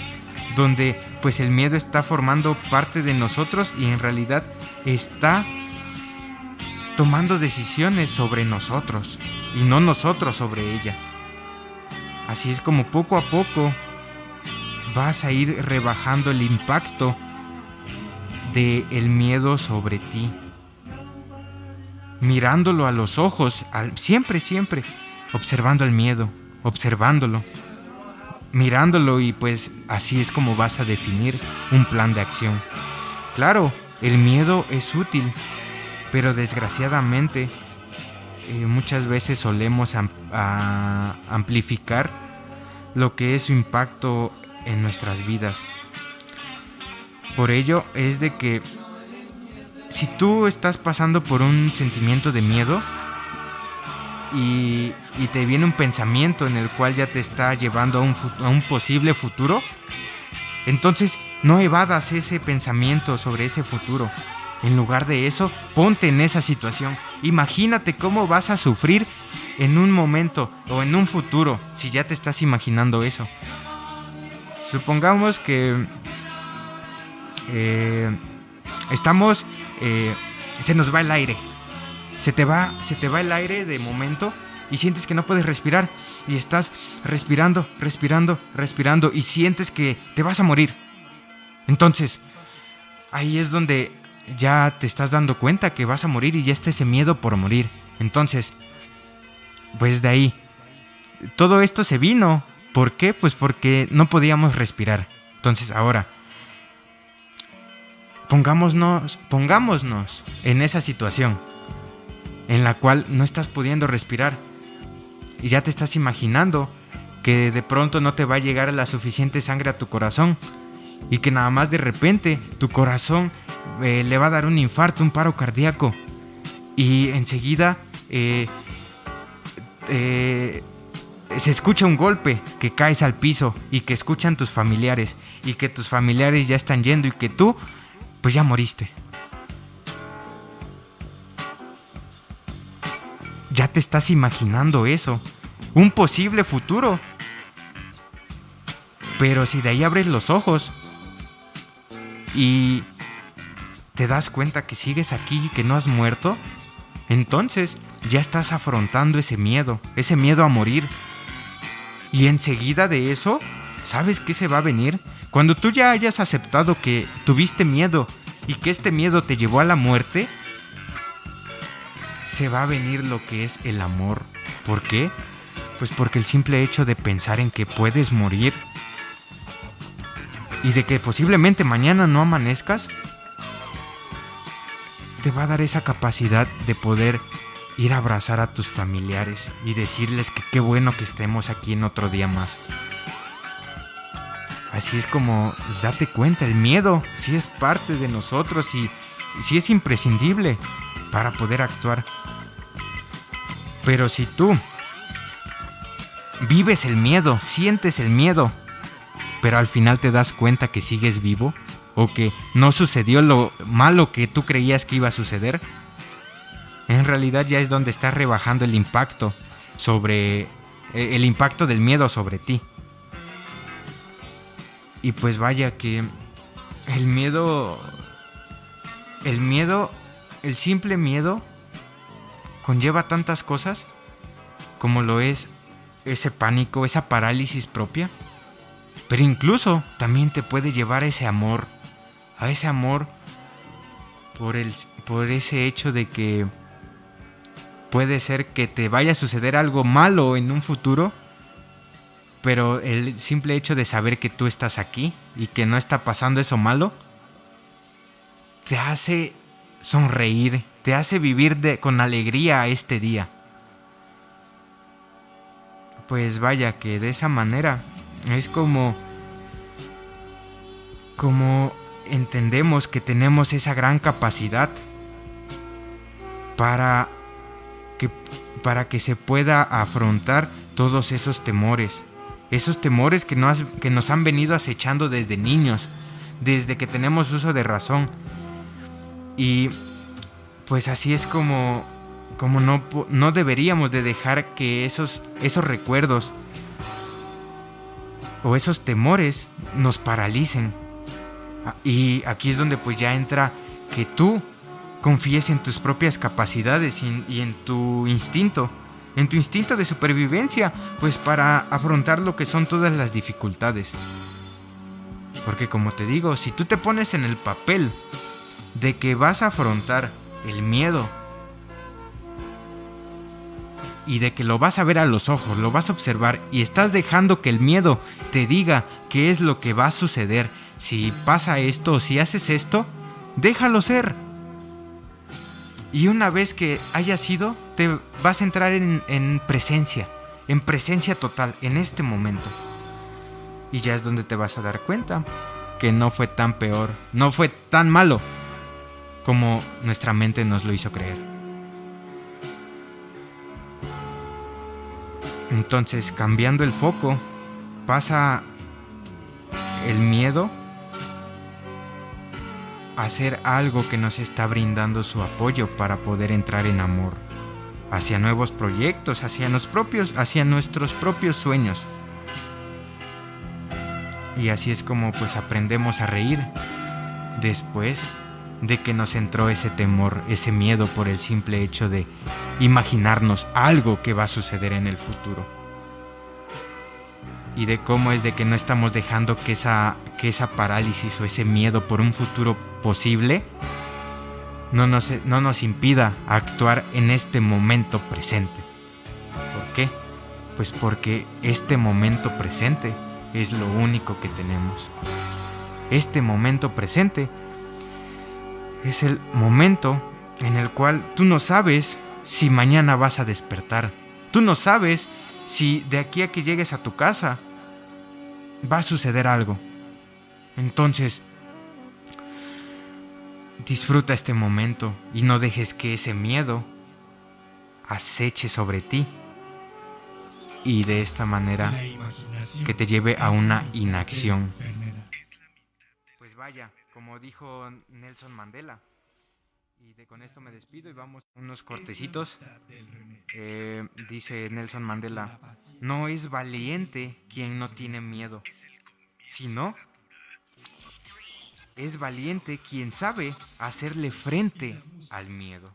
donde pues el miedo está formando parte de nosotros y en realidad está tomando decisiones sobre nosotros y no nosotros sobre ella. Así es como poco a poco vas a ir rebajando el impacto del miedo sobre ti, mirándolo a los ojos, siempre observando el miedo, observándolo, mirándolo, y pues así es como vas a definir un plan de acción. Claro, el miedo es útil, pero desgraciadamente muchas veces solemos amplificar lo que es su impacto en nuestras vidas. Por ello es de que si tú estás pasando por un sentimiento de miedo y te viene un pensamiento en el cual ya te está llevando a un posible futuro, entonces no evadas ese pensamiento sobre ese futuro. En lugar de eso, ponte en esa situación. Imagínate cómo vas a sufrir en un momento o en un futuro si ya te estás imaginando eso. Supongamos que se nos va el aire. Se te va el aire de momento y sientes que no puedes respirar y estás respirando y sientes que te vas a morir. Entonces, ahí es donde ya te estás dando cuenta que vas a morir y ya está ese miedo por morir. Entonces, pues de ahí, todo esto se vino. ¿Por qué? Pues porque no podíamos respirar. Entonces ahora, pongámonos en esa situación en la cual no estás pudiendo respirar y ya te estás imaginando que de pronto no te va a llegar la suficiente sangre a tu corazón y que nada más de repente tu corazón le va a dar un infarto, un paro cardíaco y enseguida se escucha un golpe, que caes al piso y que escuchan tus familiares y que tus familiares ya están yendo y que tú pues ya moriste. Ya te estás imaginando eso, un posible futuro. Pero si de ahí abres los ojos y te das cuenta que sigues aquí y que no has muerto, entonces ya estás afrontando ese miedo a morir. Y enseguida de eso, ¿sabes qué se va a venir? Cuando tú ya hayas aceptado que tuviste miedo y que este miedo te llevó a la muerte, se va a venir lo que es el amor. ¿Por qué? Pues porque el simple hecho de pensar en que puedes morir y de que posiblemente mañana no amanezcas, te va a dar esa capacidad de poder ir a abrazar a tus familiares y decirles que qué bueno que estemos aquí en otro día más. Así es como, pues, date cuenta, el miedo sí es parte de nosotros y sí es imprescindible para poder actuar. Pero si tú vives el miedo, sientes el miedo, pero al final te das cuenta que sigues vivo o que no sucedió lo malo que tú creías que iba a suceder, en realidad ya es donde estás rebajando el impacto del miedo sobre ti. Y pues vaya que el simple miedo conlleva tantas cosas como lo es ese pánico, esa parálisis propia, pero incluso también te puede llevar a ese amor por ese hecho de que puede ser que te vaya a suceder algo malo en un futuro, pero el simple hecho de saber que tú estás aquí y que no está pasando eso malo, te hace sonreír, te hace vivir con alegría este día. Pues vaya que de esa manera es como entendemos que tenemos esa gran capacidad para que se pueda afrontar todos esos temores que nos han venido acechando desde niños, desde que tenemos uso de razón. Y pues así es como no deberíamos de dejar que esos recuerdos o esos temores nos paralicen. Y aquí es donde pues ya entra que tú confíes en tus propias capacidades y en tu instinto de supervivencia, pues para afrontar lo que son todas las dificultades. Porque como te digo, si tú te pones en el papel de que vas a afrontar el miedo y de que lo vas a ver a los ojos, lo vas a observar y estás dejando que el miedo te diga qué es lo que va a suceder, si pasa esto o si haces esto, déjalo ser. Y una vez que haya sido, te vas a entrar en presencia total, en este momento. Y ya es donde te vas a dar cuenta que no fue tan peor, no fue tan malo como nuestra mente nos lo hizo creer. Entonces, cambiando el foco, pasa el miedo hacer algo que nos está brindando su apoyo para poder entrar en amor hacia nuevos proyectos, hacia nuestros propios sueños. Y así es como pues aprendemos a reír después de que nos entró ese temor, ese miedo por el simple hecho de imaginarnos algo que va a suceder en el futuro. Y de cómo es de que no estamos dejando que esa parálisis o ese miedo por un futuro posible no nos impida actuar en este momento presente. ¿Por qué? Pues porque este momento presente es lo único que tenemos. Este momento presente es el momento en el cual tú no sabes si mañana vas a despertar. Tú no sabes si de aquí a que llegues a tu casa va a suceder algo. Entonces, disfruta este momento y no dejes que ese miedo aceche sobre ti y de esta manera que te lleve a una inacción. Pues vaya, como dijo Nelson Mandela, y con esto me despido y vamos a unos cortecitos. Dice Nelson Mandela: no es valiente quien no tiene miedo, sino es valiente quien sabe hacerle frente al miedo.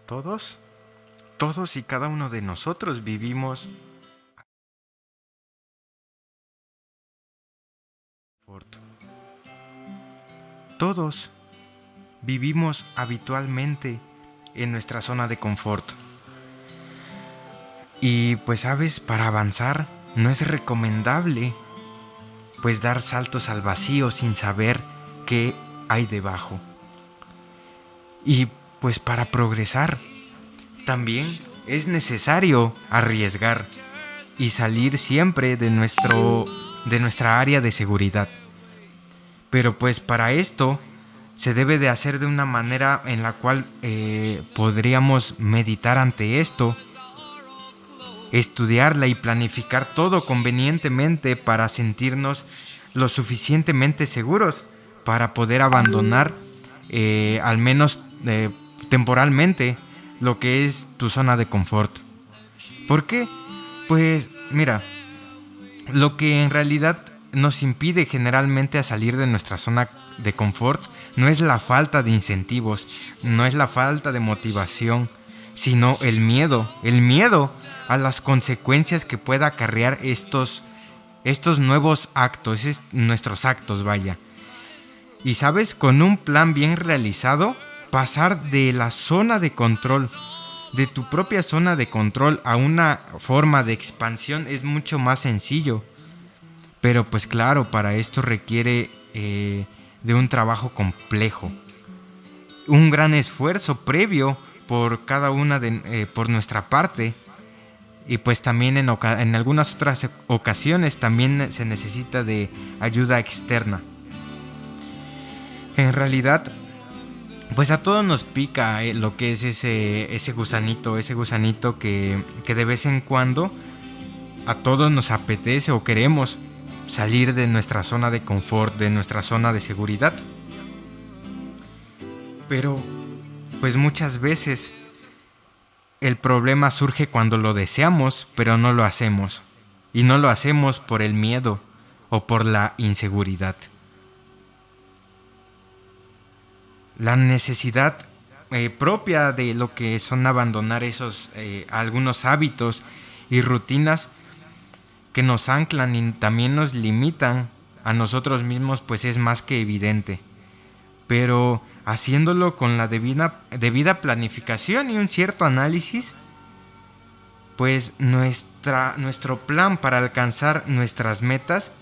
Todos y cada uno de nosotros vivimos Todos vivimos habitualmente en nuestra zona de confort. Y pues sabes, para avanzar no es recomendable pues dar saltos al vacío sin saber qué hay debajo. Y pues para progresar también es necesario arriesgar y salir siempre de nuestra área de seguridad. Pero pues para esto se debe de hacer de una manera en la cual podríamos meditar ante esto, estudiarla y planificar todo convenientemente para sentirnos lo suficientemente seguros para poder abandonar al menos temporalmente lo que es tu zona de confort. ¿Por qué? Pues mira, lo que en realidad nos impide generalmente a salir de nuestra zona de confort no es la falta de incentivos, no es la falta de motivación, sino el miedo a las consecuencias que pueda acarrear estos nuevos actos, nuestros actos, vaya. Y sabes, con un plan bien realizado, pasar de la zona de control, de tu propia zona de control a una forma de expansión es mucho más sencillo. Pero pues claro, para esto requiere de un trabajo complejo, un gran esfuerzo previo por cada una por nuestra parte, y pues también en algunas otras ocasiones también se necesita de ayuda externa. En realidad, pues a todos nos pica lo que es ese gusanito que de vez en cuando a todos nos apetece o queremos salir de nuestra zona de confort, de nuestra zona de seguridad. Pero, pues muchas veces el problema surge cuando lo deseamos, pero no lo hacemos. Y no lo hacemos por el miedo o por la inseguridad. La necesidad propia de lo que son abandonar algunos hábitos y rutinas que nos anclan y también nos limitan a nosotros mismos, pues es más que evidente. Pero haciéndolo con la debida planificación y un cierto análisis, pues nuestro plan para alcanzar nuestras metas,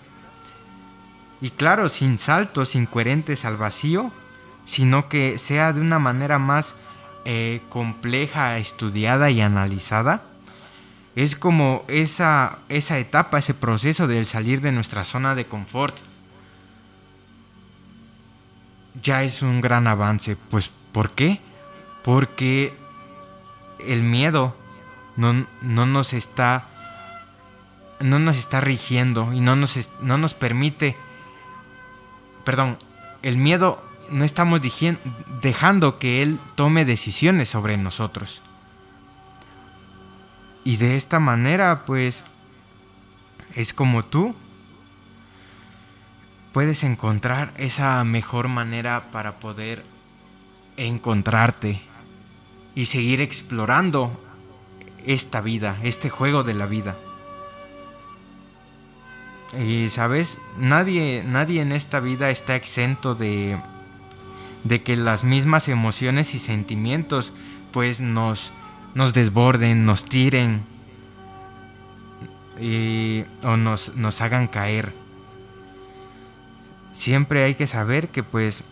y claro, sin saltos incoherentes al vacío, sino que sea de una manera más compleja, estudiada y analizada, es como esa etapa, ese proceso del salir de nuestra zona de confort. Ya es un gran avance. Pues, ¿por qué? Porque el miedo no nos está rigiendo y no nos permite. Perdón, el miedo no estamos dejando que él tome decisiones sobre nosotros. Y de esta manera, pues, es como tú puedes encontrar esa mejor manera para poder encontrarte y seguir explorando esta vida, este juego de la vida. Y sabes, nadie en esta vida está exento de que las mismas emociones y sentimientos pues nos desborden, nos tiren o nos hagan caer. Siempre hay que saber que pues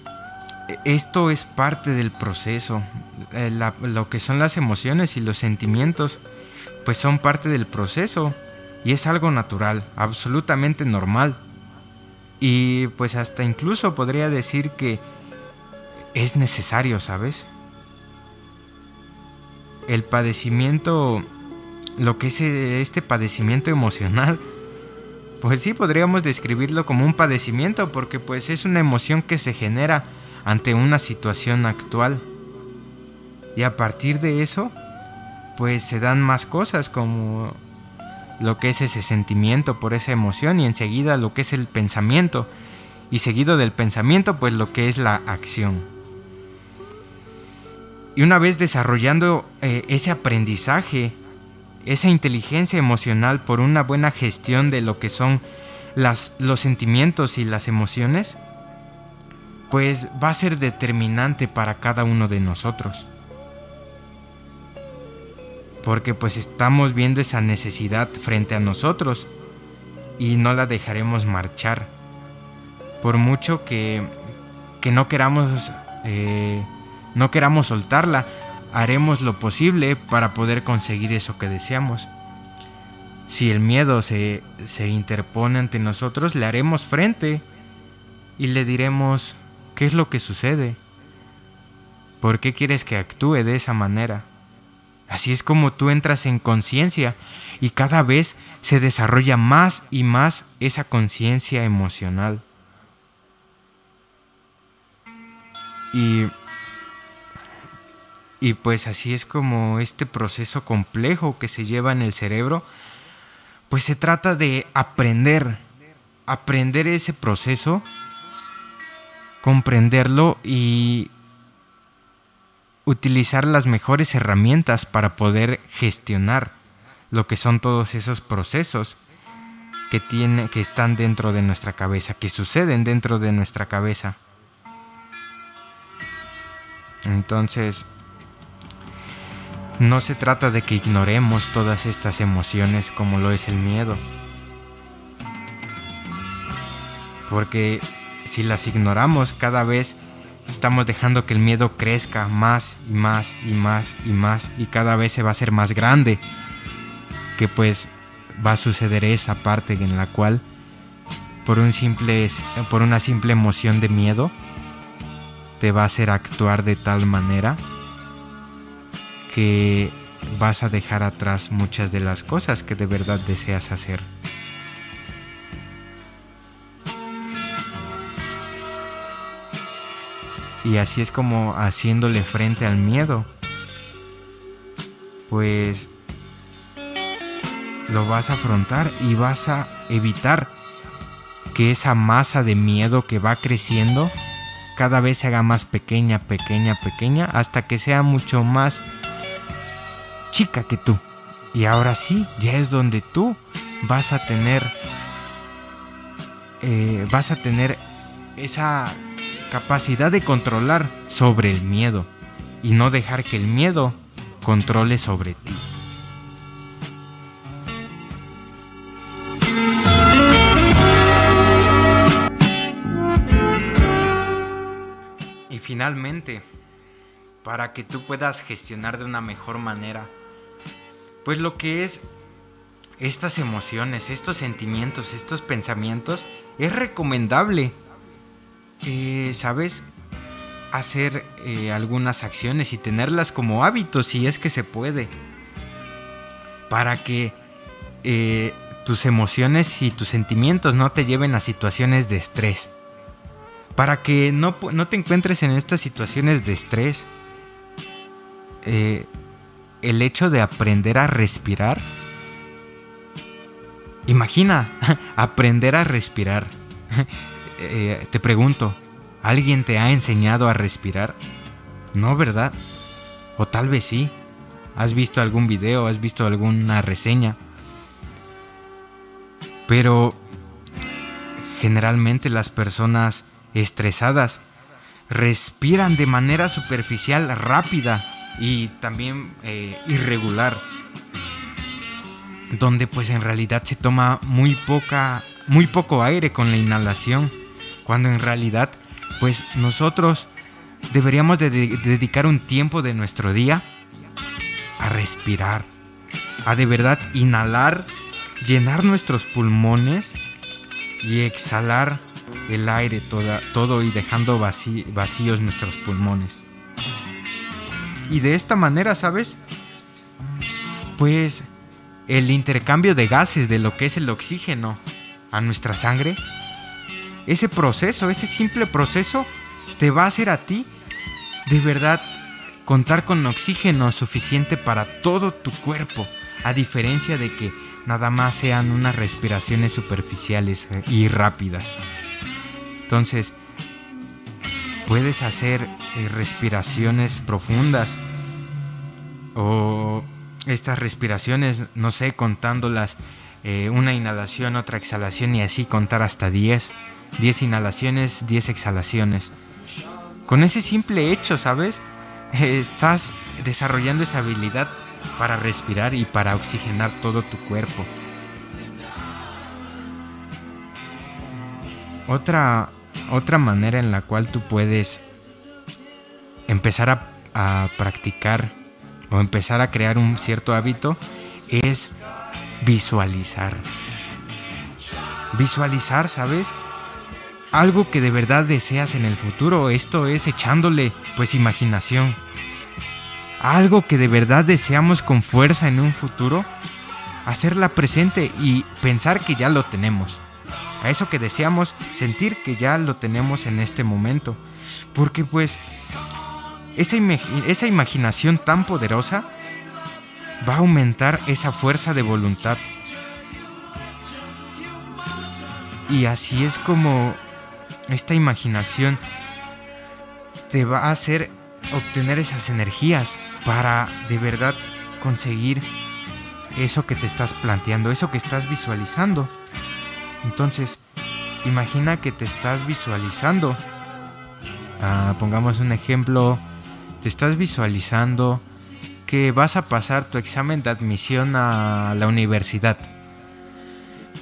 esto es parte del proceso. Lo que son las emociones y los sentimientos pues son parte del proceso y es algo natural, absolutamente normal. Y pues hasta incluso podría decir que es necesario, ¿sabes? El padecimiento, lo que es este padecimiento emocional, pues sí podríamos describirlo como un padecimiento porque pues es una emoción que se genera ante una situación actual. Y a partir de eso, pues se dan más cosas como lo que es ese sentimiento por esa emoción y enseguida lo que es el pensamiento y seguido del pensamiento pues lo que es la acción. Y una vez desarrollando ese aprendizaje, esa inteligencia emocional por una buena gestión de lo que son los sentimientos y las emociones, pues va a ser determinante para cada uno de nosotros. Porque pues estamos viendo esa necesidad frente a nosotros y no la dejaremos marchar. Por mucho que no queramos soltarla, haremos lo posible para poder conseguir eso que deseamos. Si el miedo se interpone ante nosotros, le haremos frente y le diremos qué es lo que sucede. ¿Por qué quieres que actúe de esa manera? Así es como tú entras en conciencia y cada vez se desarrolla más y más esa conciencia emocional. Y pues así es como este proceso complejo que se lleva en el cerebro, pues se trata de aprender ese proceso, comprenderlo y utilizar las mejores herramientas para poder gestionar lo que son todos esos procesos que están dentro de nuestra cabeza, que suceden dentro de nuestra cabeza. Entonces, no se trata de que ignoremos todas estas emociones como lo es el miedo, porque si las ignoramos cada vez estamos dejando que el miedo crezca más y más y más y más y cada vez se va a hacer más grande, que pues va a suceder esa parte en la cual por una simple emoción de miedo te va a hacer actuar de tal manera que vas a dejar atrás muchas de las cosas que de verdad deseas hacer. Y así es como haciéndole frente al miedo, pues lo vas a afrontar y vas a evitar que esa masa de miedo que va creciendo cada vez se haga más pequeña, pequeña, pequeña, hasta que sea mucho más chica que tú. Y ahora sí, ya es donde tú vas a tener esa capacidad de controlar sobre el miedo y no dejar que el miedo controle sobre ti. Y finalmente, para que tú puedas gestionar de una mejor manera, pues lo que es estas emociones, estos sentimientos, estos pensamientos, es recomendable ¿sabes? Hacer algunas acciones y tenerlas como hábitos si es que se puede, para que tus emociones y tus sentimientos no te lleven a situaciones de estrés, para que no te encuentres en estas situaciones de estrés. El hecho de aprender a respirar, imagina aprender a respirar. Te pregunto, ¿alguien te ha enseñado a respirar? No, ¿verdad? O tal vez sí. has visto algún video, has visto alguna reseña. Pero generalmente las personas estresadas respiran de manera superficial, rápida y también irregular, donde pues en realidad se toma muy poco aire con la inhalación, cuando en realidad pues nosotros deberíamos de dedicar un tiempo de nuestro día a respirar, a de verdad inhalar, llenar nuestros pulmones y exhalar el aire todo y dejando vacíos nuestros pulmones. Y de esta manera, ¿sabes? Pues el intercambio de gases de lo que es el oxígeno a nuestra sangre, ese proceso, ese simple proceso te va a hacer a ti de verdad contar con oxígeno suficiente para todo tu cuerpo, a diferencia de que nada más sean unas respiraciones superficiales y rápidas. Entonces, puedes hacer respiraciones profundas o estas respiraciones, no sé, contándolas, una inhalación, otra exhalación y así contar hasta 10 inhalaciones, 10 exhalaciones. Con ese simple hecho, ¿sabes? Estás desarrollando esa habilidad para respirar y para oxigenar todo tu cuerpo. Otra manera en la cual tú puedes empezar a practicar o empezar a crear un cierto hábito es visualizar. Visualizar, ¿sabes? Algo que de verdad deseas en el futuro. Esto es echándole pues imaginación. Algo que de verdad deseamos con fuerza en un futuro, hacerla presente y pensar que ya lo tenemos. A eso que deseamos, sentir que ya lo tenemos en este momento. Porque pues esa imaginación tan poderosa va a aumentar esa fuerza de voluntad. Y así es como esta imaginación te va a hacer obtener esas energías para de verdad conseguir eso que te estás planteando, eso que estás visualizando. Entonces, imagina que te estás visualizando. Pongamos un ejemplo. Te estás visualizando que vas a pasar tu examen de admisión a la universidad.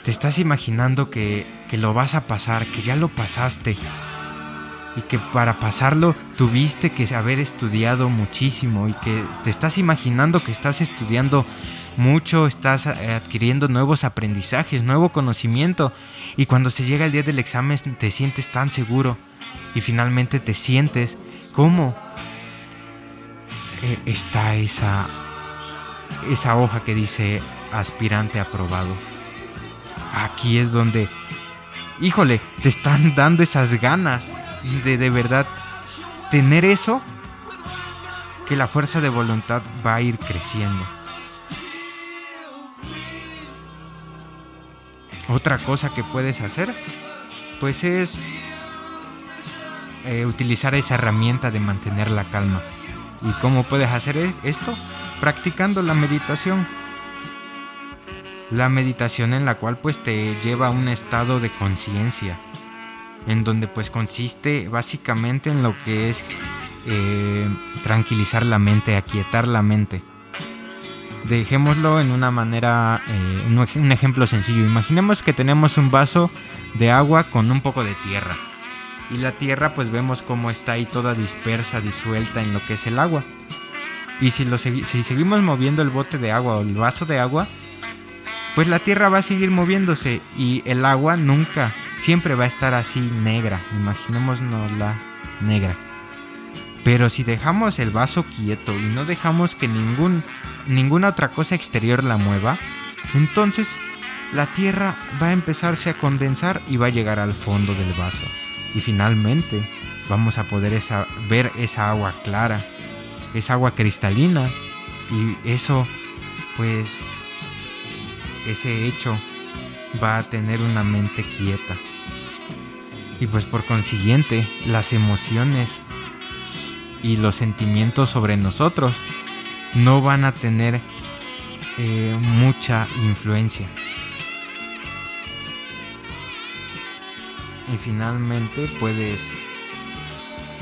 Te estás imaginando que lo vas a pasar, que ya lo pasaste. Y que para pasarlo tuviste que haber estudiado muchísimo. Y que te estás imaginando que estás estudiando mucho, estás adquiriendo nuevos aprendizajes, nuevo conocimiento. Y cuando se llega el día del examen te sientes tan seguro. Y finalmente te sientes como está esa hoja que dice aspirante aprobado. Aquí es donde, híjole, te están dando esas ganas de verdad tener eso, que la fuerza de voluntad va a ir creciendo. Otra cosa que puedes hacer pues es utilizar esa herramienta de mantener la calma. ¿Y cómo puedes hacer esto? Practicando la meditación. La meditación en la cual pues te lleva a un estado de conciencia, en donde pues consiste básicamente en lo que es tranquilizar la mente, aquietar la mente. Dejémoslo en una manera, un ejemplo sencillo. Imaginemos que tenemos un vaso de agua con un poco de tierra. Y la tierra pues vemos cómo está ahí toda dispersa, disuelta en lo que es el agua. Y si seguimos moviendo el bote de agua o el vaso de agua, pues la tierra va a seguir moviéndose y el agua nunca, siempre va a estar así negra. Imaginémonosla negra. Pero si dejamos el vaso quieto y no dejamos que ninguna otra cosa exterior la mueva, entonces la tierra va a empezarse a condensar y va a llegar al fondo del vaso. Y finalmente vamos a poder ver esa agua clara, esa agua cristalina. Y eso, pues, ese hecho va a tener una mente quieta. Y pues por consiguiente, las emociones y los sentimientos sobre nosotros no van a tener mucha influencia. Y finalmente puedes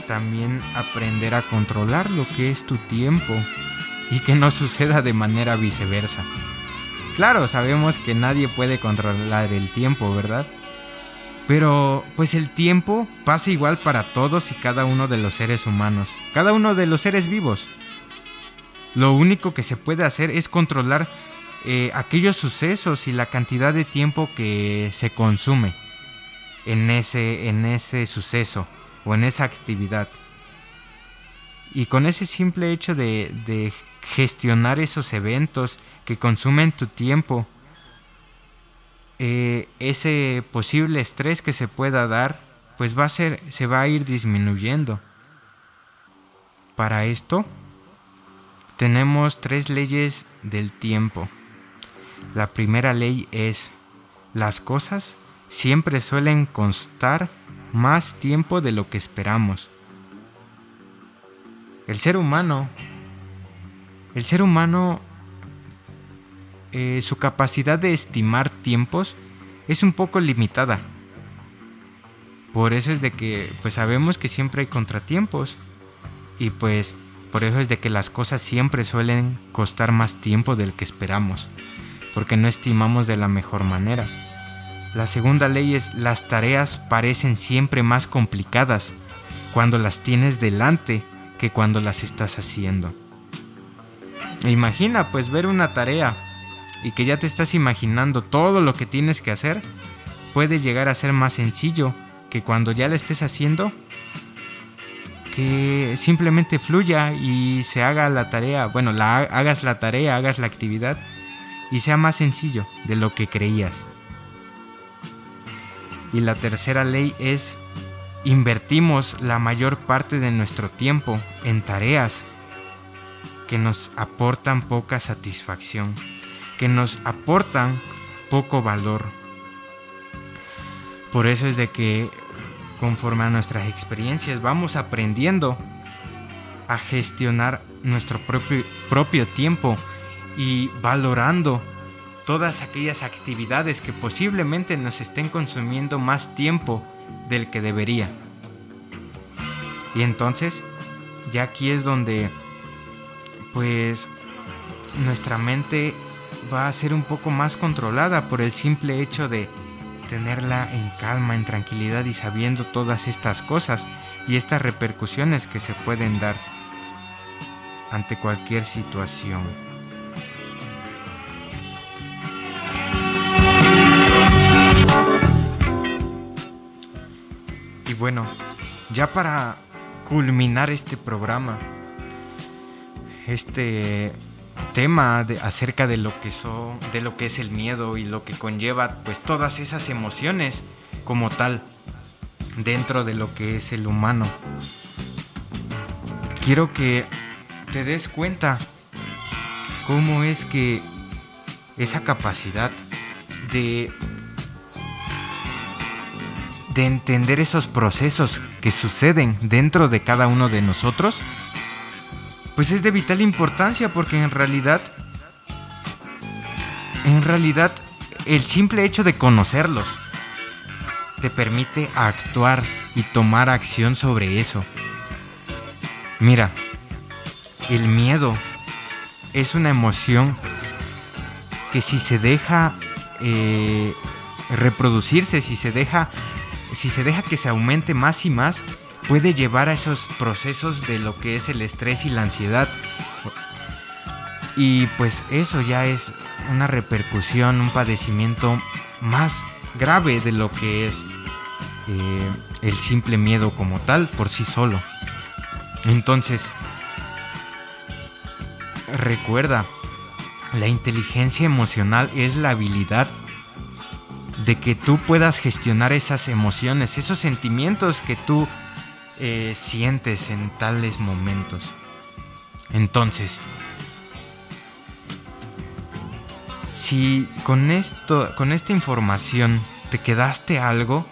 también aprender a controlar lo que es tu tiempo y que no suceda de manera viceversa. Claro, sabemos que nadie puede controlar el tiempo, ¿verdad? Pero pues el tiempo pasa igual para todos y cada uno de los seres humanos, cada uno de los seres vivos. Lo único que se puede hacer es controlar aquellos sucesos y la cantidad de tiempo que se consume en ese suceso o en esa actividad. Y con ese simple hecho de gestionar esos eventos que consumen tu tiempo, ese posible estrés que se pueda dar, pues se va a ir disminuyendo. Para esto, tenemos 3 leyes del tiempo. La primera ley es: las cosas siempre suelen costar más tiempo de lo que esperamos. El ser humano, su capacidad de estimar tiempos es un poco limitada. Por eso es de que pues sabemos que siempre hay contratiempos, y pues por eso es de que las cosas siempre suelen costar más tiempo del que esperamos, porque no estimamos de la mejor manera. La segunda ley es: las tareas parecen siempre más complicadas cuando las tienes delante que cuando las estás haciendo. Imagina pues ver una tarea y que ya te estás imaginando todo lo que tienes que hacer. Puede llegar a ser más sencillo que cuando ya la estés haciendo, que simplemente fluya y se haga la tarea. Bueno, hagas la tarea, hagas la actividad y sea más sencillo de lo que creías. Y la tercera ley es: invertimos la mayor parte de nuestro tiempo en tareas que nos aportan poca satisfacción, que nos aportan poco valor. Por eso es de que conforme a nuestras experiencias vamos aprendiendo a gestionar nuestro propio tiempo y valorando todas aquellas actividades que posiblemente nos estén consumiendo más tiempo del que debería. Y entonces, ya aquí es donde pues nuestra mente va a ser un poco más controlada por el simple hecho de tenerla en calma, en tranquilidad y sabiendo todas estas cosas y estas repercusiones que se pueden dar ante cualquier situación. Y bueno, ya para culminar este programa, este tema acerca de lo que es el miedo y lo que conlleva pues todas esas emociones como tal dentro de lo que es el humano, quiero que te des cuenta cómo es que esa capacidad de entender esos procesos que suceden dentro de cada uno de nosotros pues es de vital importancia, porque en realidad el simple hecho de conocerlos te permite actuar y tomar acción sobre eso. Mira, el miedo es una emoción que si se deja reproducirse, si se deja que se aumente más y más, puede llevar a esos procesos de lo que es el estrés y la ansiedad. Y pues eso ya es una repercusión, un padecimiento más grave de lo que es el simple miedo como tal por sí solo. Entonces, recuerda, la inteligencia emocional es la habilidad de que tú puedas gestionar esas emociones, esos sentimientos que tú sientes en tales momentos. Entonces, si con esta información te quedaste algo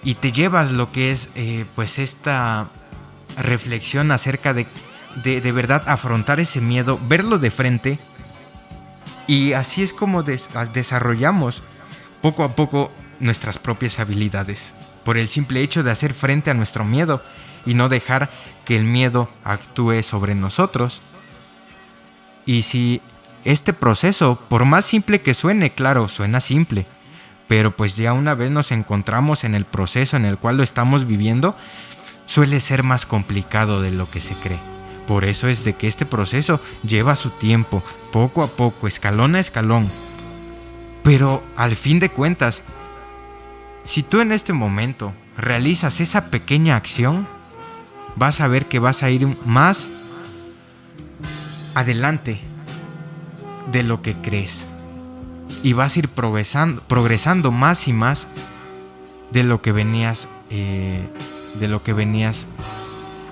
y te llevas lo que es pues esta reflexión acerca de de verdad afrontar ese miedo, verlo de frente. Y así es como desarrollamos poco a poco nuestras propias habilidades, por el simple hecho de hacer frente a nuestro miedo y no dejar que el miedo actúe sobre nosotros. Y si este proceso, por más simple que suene, claro, suena simple, pero pues ya una vez nos encontramos en el proceso en el cual lo estamos viviendo, suele ser más complicado de lo que se cree. Por eso es de que este proceso lleva su tiempo, poco a poco, escalón a escalón. Pero al fin de cuentas, si tú en este momento realizas esa pequeña acción, vas a ver que vas a ir más adelante de lo que crees. Y vas a ir progresando más y más de lo que venías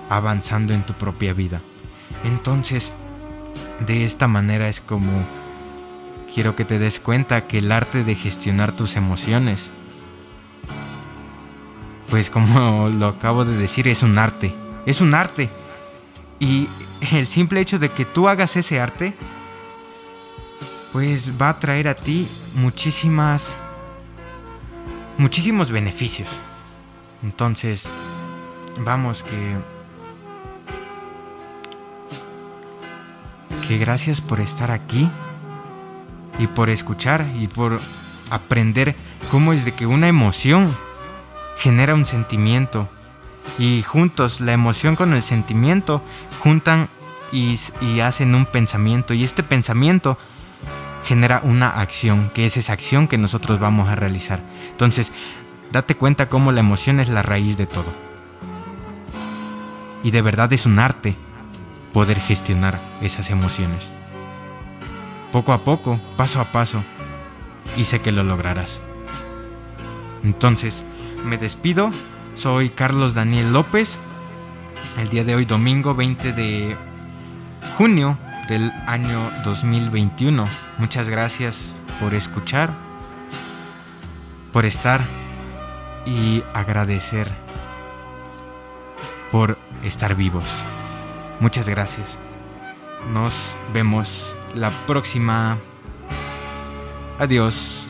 avanzando en tu propia vida. Entonces, de esta manera es como quiero que te des cuenta que el arte de gestionar tus emociones, pues como lo acabo de decir, es un arte. Es un arte. Y el simple hecho de que tú hagas ese arte, pues va a traer a ti muchísimos beneficios. Entonces, vamos, que gracias por estar aquí y por escuchar y por aprender cómo es de que una emoción genera un sentimiento y juntos la emoción con el sentimiento juntan y hacen un pensamiento, y este pensamiento genera una acción, que es esa acción que nosotros vamos a realizar. Entonces, date cuenta cómo la emoción es la raíz de todo. Y de verdad es un arte poder gestionar esas emociones. Poco a poco, paso a paso, y sé que lo lograrás. Entonces, me despido. Soy Carlos Daniel López. El día de hoy, domingo 20 de junio del año 2021. Muchas gracias por escuchar, por estar y agradecer por estar vivos. Muchas gracias. Nos vemos la próxima. Adiós.